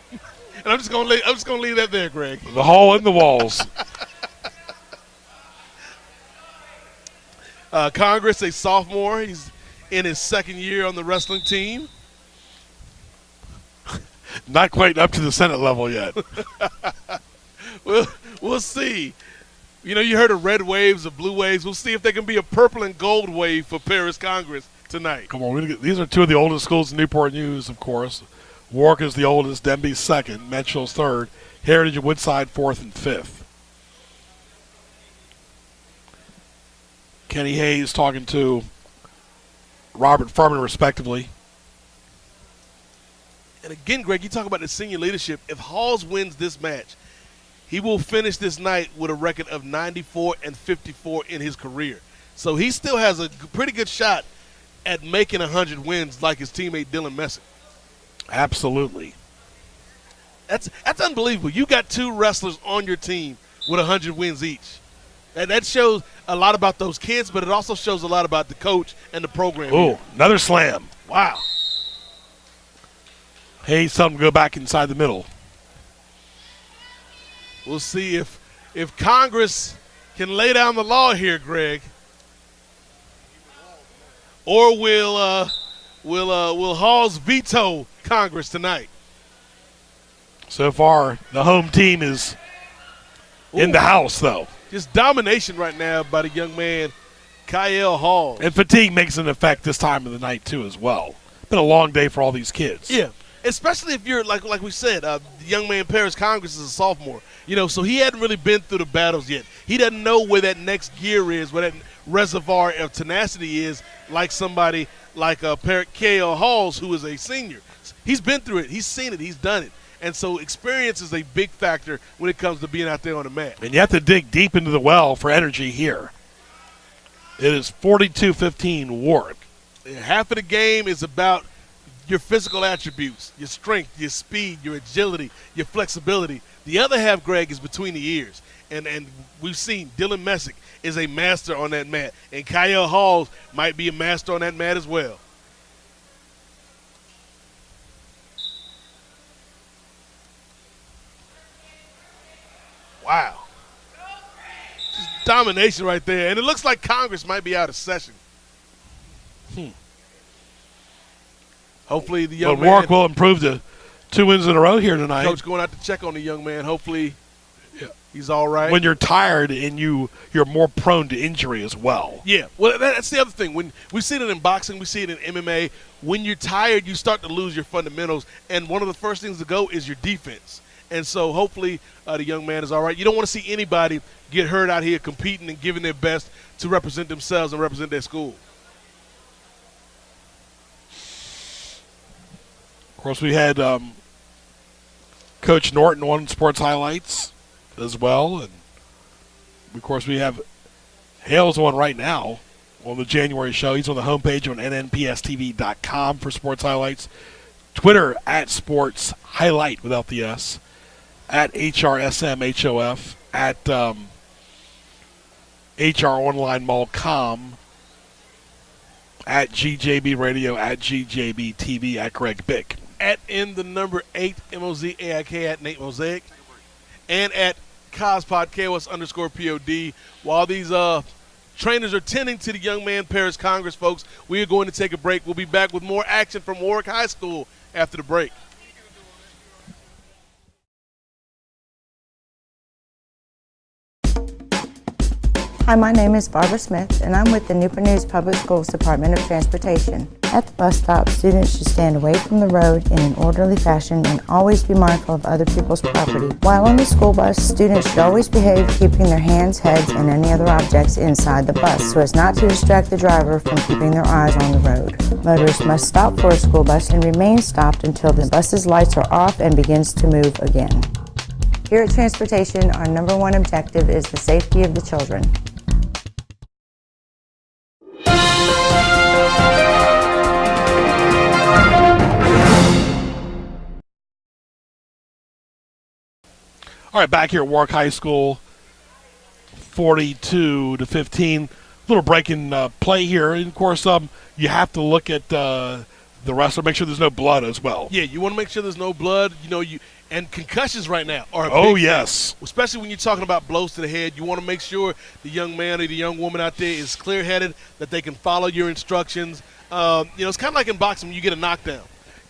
And I'm just gonna leave that there, Greg. The hole in the walls. Congress, a sophomore. He's in his 2nd year on the wrestling team. Not quite up to the Senate level yet. We'll see. You know, you heard of red waves or blue waves. We'll see if there can be a purple and gold wave for Paris Congress tonight. Come on, these are 2 of the oldest schools in Newport News, of course. Warwick is the oldest, Denby's 2nd, Metchell's 3rd, Heritage and Woodside 4th and 5th. Kenny Hayes talking to Robert Furman, respectively. And again, Greg, you talk about the senior leadership. If Halls wins this match, he will finish this night with a record of 94-54 in his career. So he still has a pretty good shot at making 100 wins like his teammate Dylan Messick. Absolutely. That's unbelievable. You got 2 wrestlers on your team with 100 wins each. And that shows a lot about those kids, but it also shows a lot about the coach and the program. Oh, another slam. Wow. Hayes telling him to go back inside the middle. We'll see if Congress can lay down the law here, Greg. Or will Halls veto Congress tonight? So far, the home team is in the house, though. Just domination right now by the young man, Kyle Halls. And fatigue makes an effect this time of the night, too, as well. Been a long day for all these kids. Yeah, especially if you're, like we said, the young man Paris Congress is a sophomore. You know, so he hadn't really been through the battles yet. He doesn't know where that next gear is, where that reservoir of tenacity is, like somebody like Kyle Halls, who is a senior. He's been through it. He's seen it. He's done it. And so experience is a big factor when it comes to being out there on the mat. And you have to dig deep into the well for energy here. It is 42-15 Warwick. Half of the game is about your physical attributes, your strength, your speed, your agility, your flexibility. The other half, Greg, is between the ears. And we've seen Dylan Messick is a master on that mat. And Kyle Halls might be a master on that mat as well. Wow. Just domination right there. And it looks like Congress might be out of session. Hopefully the young man. Warwick will improve to 2 wins in a row here tonight. Coach going out to check on the young man. Hopefully He's all right. When you're tired and you're more prone to injury as well. Yeah, well, that's the other thing. When we see it in boxing, we see it in MMA. When you're tired, you start to lose your fundamentals, and one of the first things to go is your defense. And so hopefully the young man is all right. You don't want to see anybody get hurt out here competing and giving their best to represent themselves and represent their school. Of course, we had Coach Norton on Sports Highlights as well. And, of course, we have Hale's on right now on the January show. He's on the homepage on nnpstv.com for Sports Highlights. Twitter at Sports Highlight without the S. At HRSMHOF. At HROnlineMall.com. At GJB Radio. At GJB TV. At Greg Bick. At in the number 8 MOZAIK at Nate Mosaic. And at Cospod, KOS_POD. While these trainers are tending to the young man Paris Congress, folks, we are going to take a break. We'll be back with more action from Warwick High School after the break. Hi, my name is Barbara Smith, and I'm with the Newport News Public Schools Department of Transportation. At the bus stop, students should stand away from the road in an orderly fashion and always be mindful of other people's property. While on the school bus, students should always behave, keeping their hands, heads, and any other objects inside the bus so as not to distract the driver from keeping their eyes on the road. Motorists must stop for a school bus and remain stopped until the bus's lights are off and begins to move again. Here at Transportation, our number one objective is the safety of the children. All right, back here at Warwick High School, 42-15. Little break in play here. And, of course, you have to look at the wrestler, make sure there's no blood as well. Yeah, you want to make sure there's no blood. And concussions right now are a oh, big yes. thing, especially when you're talking about blows to the head. You want to make sure the young man or the young woman out there is clear-headed, that they can follow your instructions. It's kind of like in boxing when you get a knockdown.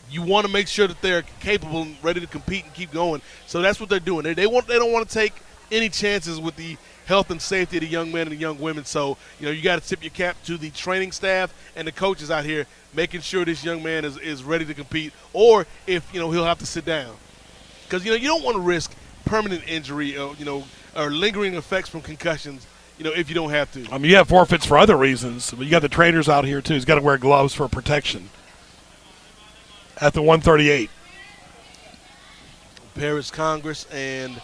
You want to make sure that they're capable and ready to compete and keep going. So that's what they're doing. They don't want to take any chances with the health and safety of the young men and the young women. So, you got to tip your cap to the training staff and the coaches out here, making sure this young man is ready to compete, or if, he'll have to sit down. Because, you don't want to risk permanent injury or lingering effects from concussions, if you don't have to. You have forfeits for other reasons, but you got the trainers out here, too. He's got to wear gloves for protection. At the 138. Paris Congress and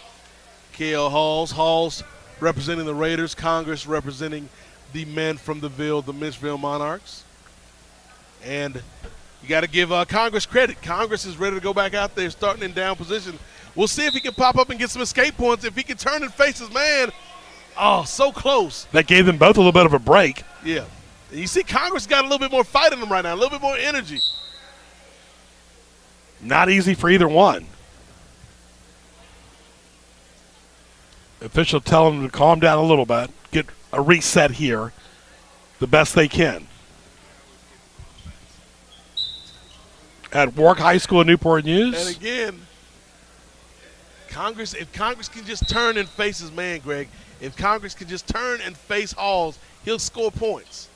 KL Halls. Halls representing the Raiders. Congress representing the men from the Mitchville Monarchs. And you got to give Congress credit. Congress is ready to go back out there, starting in down position. We'll see if he can pop up and get some escape points. If he can turn and face his man, so close. That gave them both a little bit of a break. Yeah. And you see Congress got a little bit more fight in them right now, a little bit more energy. Not easy for either one. Official telling them to calm down a little bit, get a reset here the best they can. At Warwick High School in Newport News. And again, if Congress can just turn and face his man, Greg, if Congress can just turn and face Halls, he'll score points.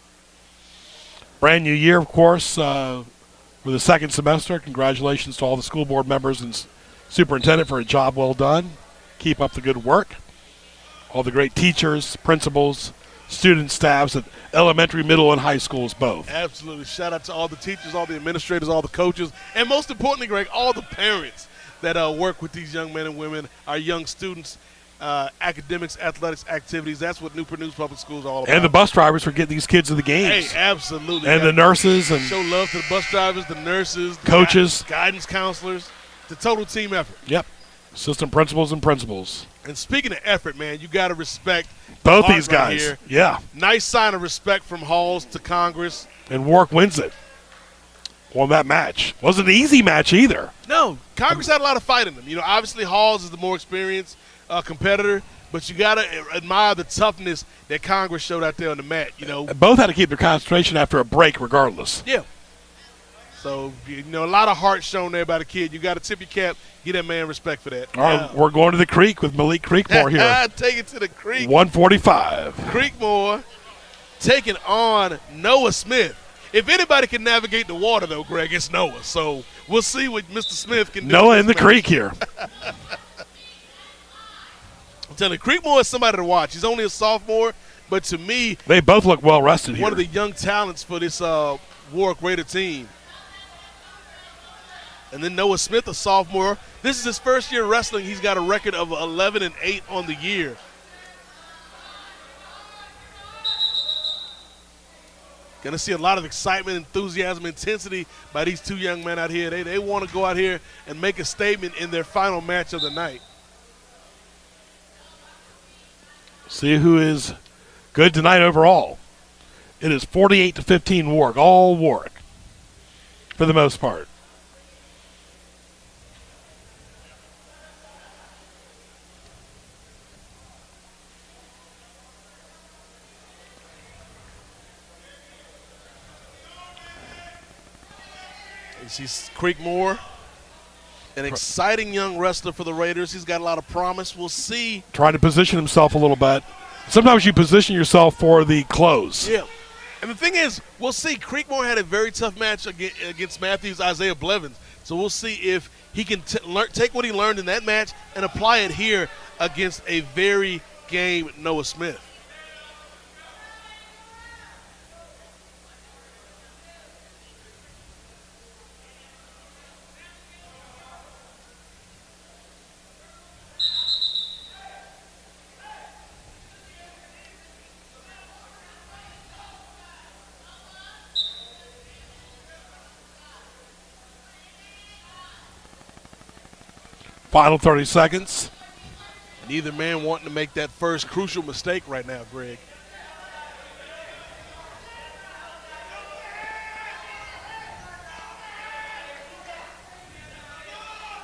Brand new year, of course, for the second semester. Congratulations to all the school board members and superintendent for a job well done. Keep up the good work. All the great teachers, principals, student staffs at elementary, middle, and high schools both. Absolutely. Shout out to all the teachers, all the administrators, all the coaches, and most importantly, Greg, all the parents that work with these young men and women, our young students, academics, athletics, activities. That's what Newport News Public Schools are all about. And the bus drivers for getting these kids to the games. Hey, absolutely. And the nurses. And show love to the bus drivers, the nurses, the coaches, guidance counselors. The total team effort. Yep. Assistant principals and principals. And speaking of effort, man, you got to respect both these guys. Right here. Yeah. Nice sign of respect from Halls to Congress. And Warwick wins it. Won that match. Wasn't an easy match either. No. Congress had a lot of fight in them. Obviously Halls is the more experienced competitor, but you got to admire the toughness that Congress showed out there on the mat. Both had to keep their concentration after a break regardless. Yeah. So, a lot of heart shown there by the kid. You got to tip your cap, give that man respect for that. All right, we're going to the creek with Malik Creekmore here. Take it to the creek. 145. Creekmore taking on Noah Smith. If anybody can navigate the water, though, Greg, it's Noah. So we'll see what Mr. Smith can do. Noah in the creek here. I'm telling you, Creekmore is somebody to watch. He's only a sophomore, but to me, they both look well rested here. One of the young talents for this Warwick Raider team. And then Noah Smith, a sophomore. This is his first year wrestling. He's got a record of 11-8 on the year. Going to see a lot of excitement, enthusiasm, intensity by these two young men out here. They want to go out here and make a statement in their final match of the night. See who is good tonight overall. It is 48-15 Warwick, all Warwick for the most part. He's Creekmore, an exciting young wrestler for the Raiders. He's got a lot of promise. We'll see. Trying to position himself a little bit. Sometimes you position yourself for the close. Yeah. And the thing is, we'll see. Creekmore had a very tough match against Matthews, Isaiah Blevins. So we'll see if he can take what he learned in that match and apply it here against a very game Noah Smith. Final 30 seconds. Neither man wanting to make that first crucial mistake right now, Greg.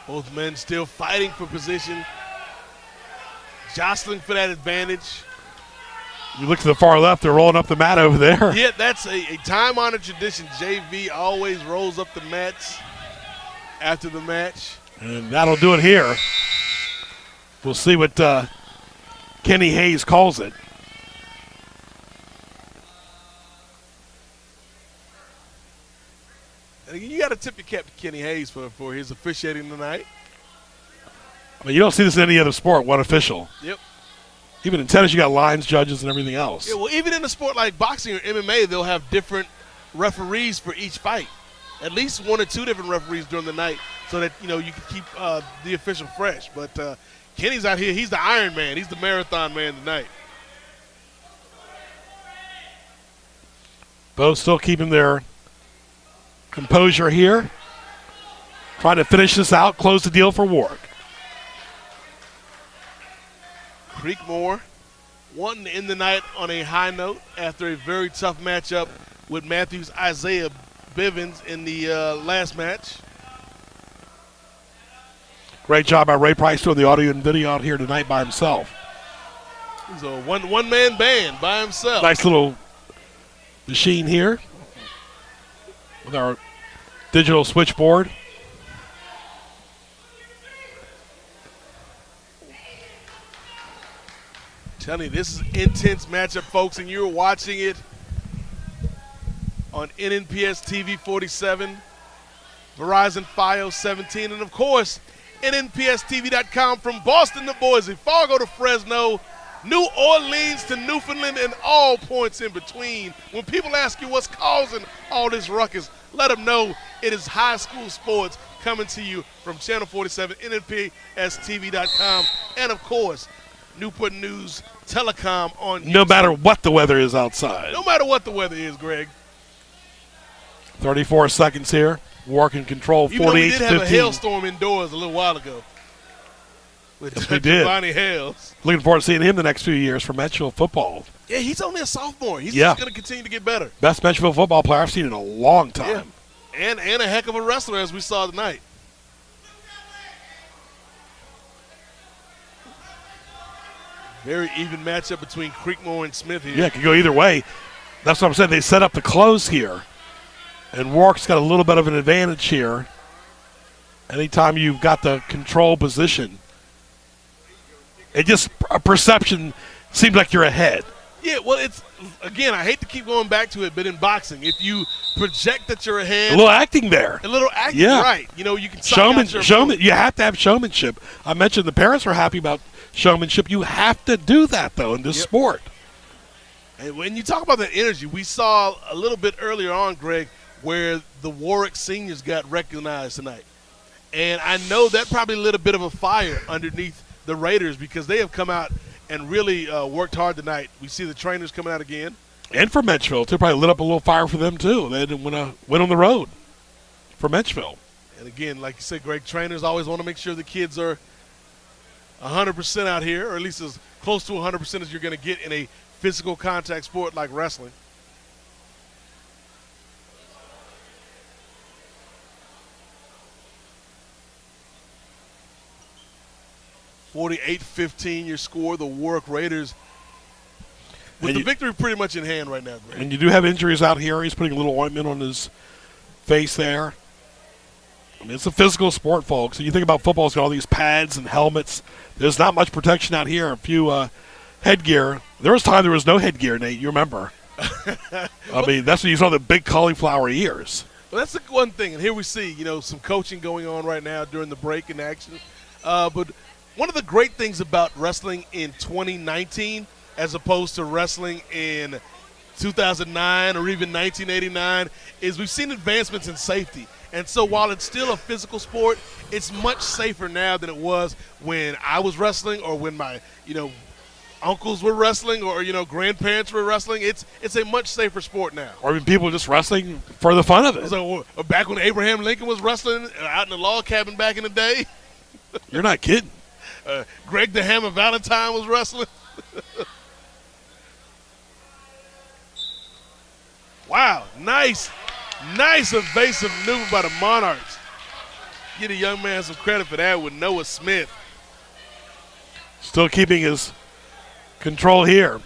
Both men still fighting for position, jostling for that advantage. You look to the far left, they're rolling up the mat over there. Yeah, that's a time-honored tradition. JV always rolls up the mats after the match. And that'll do it here. We'll see what Kenny Hayes calls it. And you got to tip your cap to Kenny Hayes for his officiating tonight. I mean, you don't see this in any other sport, one official. Yep. Even in tennis, you got lines, judges, and everything else. Yeah, well, even in a sport like boxing or MMA, they'll have different referees for each fight. At least one or two different referees during the night so that, you can keep the official fresh. But Kenny's out here. He's the Iron Man. He's the marathon man tonight. Both still keeping their composure here. Trying to finish this out, close the deal for Warwick. Creekmore wanting to end the night on a high note after a very tough matchup with Matthews Isaiah Bivens in the last match. Great job by Ray Price doing the audio and video out here tonight by himself. He's a one-man band by himself. Nice little machine here with our digital switchboard. Telling you, this is an intense matchup, folks, and you're watching it on NNPS TV 47, Verizon Fios 17, and, of course, NNPSTV.com from Boston to Boise, Fargo to Fresno, New Orleans to Newfoundland, and all points in between. When people ask you what's causing all this ruckus, let them know it is high school sports coming to you from Channel 47, NNPSTV.com, and, of course, Newport News Telecom on YouTube. No matter what the weather is outside. No matter what the weather is, Greg. 34 seconds here. Warwick in control, 48-15. Even though we did have a hailstorm indoors a little while ago. With yes, we did. Giovanni Hales. Looking forward to seeing him the next few years for Metchville football. Yeah, he's only a sophomore. He's just going to continue to get better. Best Metchville football player I've seen in a long time. Yeah. And a heck of a wrestler, as we saw tonight. Very even matchup between Creekmore and Smith here. Yeah, it could go either way. That's what I'm saying. They set up the close here And Warwick's got a little bit of an advantage here. Anytime you've got the control position, it just, a perception seems like you're ahead. Yeah, well, it's, again, I hate to keep going back to it, but in boxing, if you project that you're ahead. A little acting there. A little acting, yeah. right. You know, you can showman. You have to have showmanship. I mentioned the parents were happy about showmanship. You have to do that, though, in this sport. And when you talk about that energy, we saw a little bit earlier on, Greg, where the Warwick seniors got recognized tonight. And I know that probably lit a bit of a fire underneath the Raiders because they have come out and really worked hard tonight. We see the trainers coming out again. And for Menchville, too. Probably lit up a little fire for them, too. They didn't want to win on the road for Menchville. And, again, like you said, Greg, trainers always want to make sure the kids are 100% out here, or at least as close to 100% as you're going to get in a physical contact sport like wrestling. (48-15) your score. The Warwick Raiders with the victory pretty much in hand right now, Greg. And you do have injuries out here. He's putting a little ointment on his face there. I mean, it's a physical sport, folks. And you think about football, it's got all these pads and helmets. There's not much protection out here. A few headgear. There was time there was no headgear, Nate. You remember. I mean, that's when you saw the big cauliflower ears. Well, that's the one thing. And here we see, you know, some coaching going on right now during the break in action. But one of the great things about wrestling in 2019 as opposed to wrestling in 2009 or even 1989 is we've seen advancements in safety. And so while it's still a physical sport, it's much safer now than it was when I was wrestling or when my, you know, uncles were wrestling or, you know, grandparents were wrestling. It's a much safer sport now. Or even people just wrestling for the fun of it. So back when Abraham Lincoln was wrestling out in the log cabin back in the day. You're not kidding. Greg the Hammer Valentine was wrestling. Wow, nice evasive maneuver by the Monarchs. Get a young man some credit for that with Noah Smith. Still keeping his control here.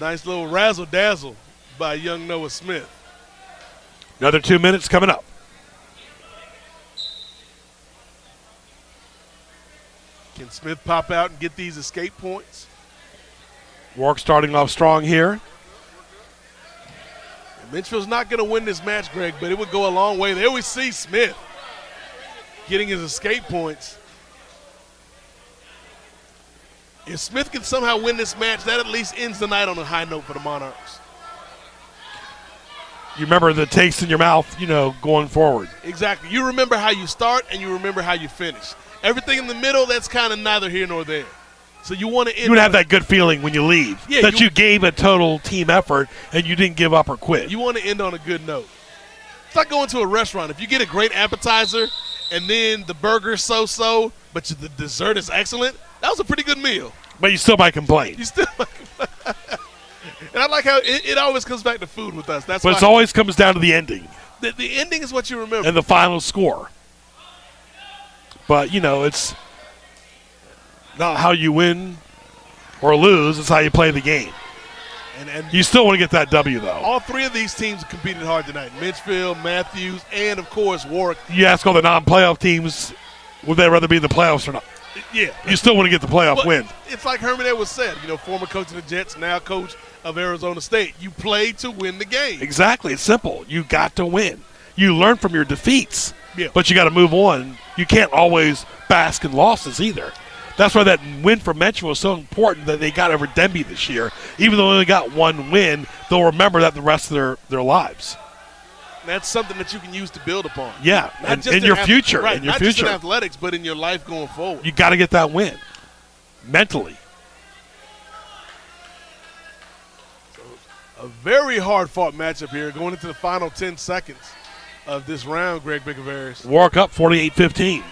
Nice little razzle-dazzle by young Noah Smith. Another 2 minutes coming up. Can Smith pop out and get these escape points? Warwick starting off strong here. Menchville's not going to win this match, Greg, but it would go a long way. There we see Smith getting his escape points. If Smith can somehow win this match, that at least ends the night on a high note for the Monarchs. You remember the taste in your mouth, you know, going forward. Exactly. You remember how you start and you remember how you finish. Everything in the middle, that's kind of neither here nor there. So you want to end. You would have that good feeling when you leave, yeah, that you gave a total team effort and you didn't give up or quit. You want to end on a good note. It's like going to a restaurant. If you get a great appetizer and then the burger's so-so, but the dessert is excellent, that was a pretty good meal. But you still might complain. You still might complain. And I like how it always comes back to food with us. That's but it always comes down to the ending. The ending is what you remember. And the final score. But, you know, it's not how you win or lose. It's how you play the game. And you still want to get that W, though. All three of these teams competed hard tonight. Menchville, Matthews, and, of course, Warwick. You ask all the non-playoff teams, would they rather be in the playoffs or not? Yeah. You still want to get the playoff win. It's like Herman Edwards said, you know, former coach of the Jets, now coach of Arizona State. You play to win the game. Exactly. It's simple. You got to win. You learn from your defeats, yeah, but you got to move on. You can't always bask in losses either. That's why that win for Menchville was so important that they got over Denby this year. Even though they only got one win, they'll remember that the rest of their lives. That's something that you can use to build upon. Yeah, in your future. Right, in your not future. just in athletics, but in your life going forward. You got to get that win mentally. So, a very hard-fought matchup here going into the final 10 seconds of this round, Greg Bickavaris. Warwick up 48-15.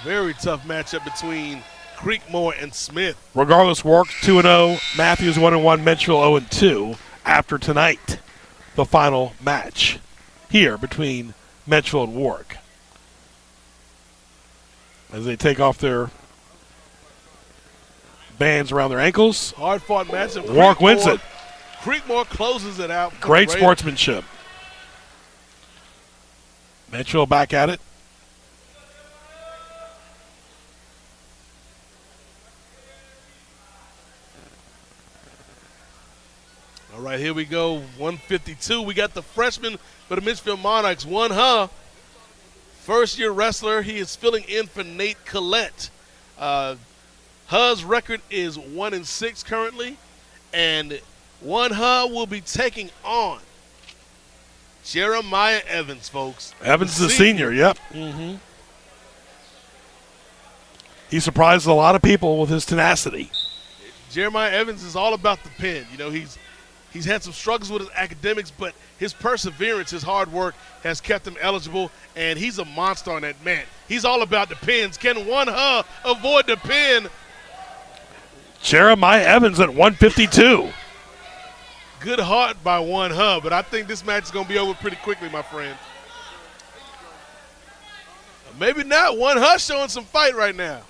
Very tough matchup between Creekmore and Smith. Regardless, Warwick 2-0, Matthews 1-1, Menchville 0-2 after tonight. The final match here between Menchville and Warwick. As they take off their bands around their ankles. Hard-fought matchup. Warwick wins it. Creekmore closes it out. for Great the Raiders. sportsmanship. Mitchell back at it. All right, here we go. 152. We got the freshman for the Mitchfield Monarchs, One first-year wrestler. He is filling in for Nate Collette. Huh's record is 1-6 currently, and will be taking on Jeremiah Evans, folks. Evans is a senior, yep. Mm-hmm. He surprised a lot of people with his tenacity. Jeremiah Evans is all about the pen. You know, he's had some struggles with his academics, but his perseverance, his hard work has kept him eligible, and he's a monster on that mat. He's all about the pins. Can One avoid the pin? Jeremiah Evans at 152. Good heart by One but I think this match is going to be over pretty quickly, my friend. Maybe not. One showing some fight right now.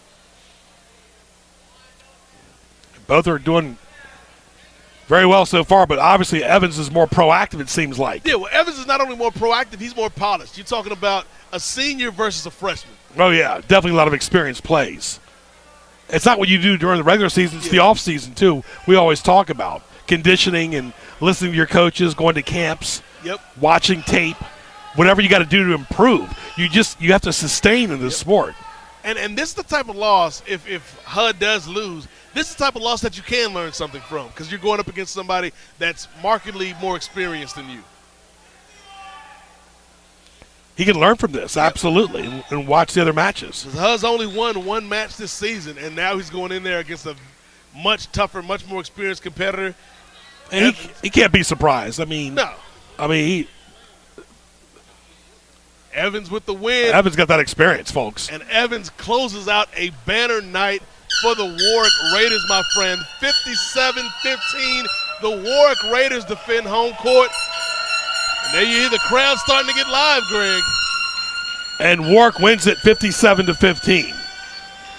Both are doing very well so far, but obviously Evans is more proactive, it seems like. Yeah, well, Evans is not only more proactive, he's more polished. You're talking about a senior versus a freshman. Oh, yeah, definitely a lot of experienced plays. It's not what you do during the regular season, it's the off season, too. We always talk about conditioning and listening to your coaches, going to camps, watching tape, whatever you got to do to improve. You have to sustain in this sport. And this is the type of loss, if HUD does lose, this is the type of loss that you can learn something from because you're going up against somebody that's markedly more experienced than you. He can learn from this, absolutely, and watch the other matches. HUD's only won one match this season, and now he's going in there against a much tougher, much more experienced competitor. And he can't be surprised. I mean, no. Evans with the win. Evans got that experience, folks. And Evans closes out a banner night for the Warwick Raiders, my friend. 57-15. The Warwick Raiders defend home court. And there you hear the crowd starting to get live, Greg. And Warwick wins it 57-15.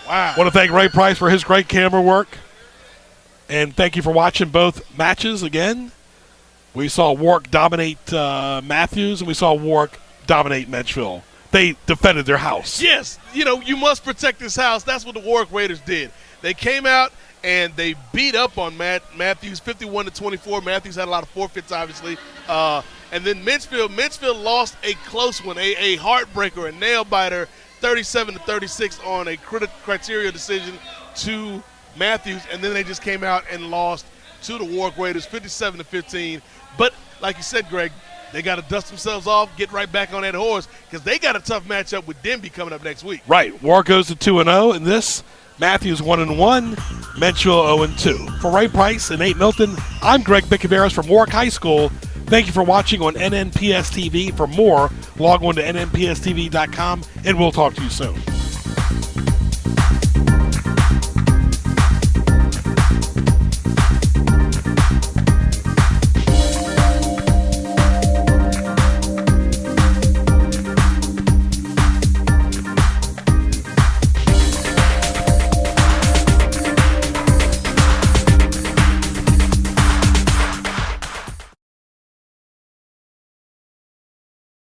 Wow. I want to thank Ray Price for his great camera work. And thank you for watching both matches again. We saw Warwick dominate Matthews, and we saw Warwick dominate Medgeville. They defended their house. Yes. You know, you must protect this house. That's what the Warwick Raiders did. They came out and they beat up on Matthews 51-24. Matthews had a lot of forfeits, obviously. And then Mitchfield lost a close one, a heartbreaker, a nail-biter, 37-36 on a criteria decision to Matthews. And then they just came out and lost to the Warwick Raiders 57-15. But like you said, Greg, they got to dust themselves off, get right back on that horse, because they got a tough matchup with Denby coming up next week. Right. Warwick goes to 2-0 in this. Matthews 1-1, Medgeville 0-2. For Ray Price and Nate Milton, I'm Greg Bicaveras from Warwick High School. Thank you for watching on NNPS TV. For more, log on to nnpstv.com, and we'll talk to you soon.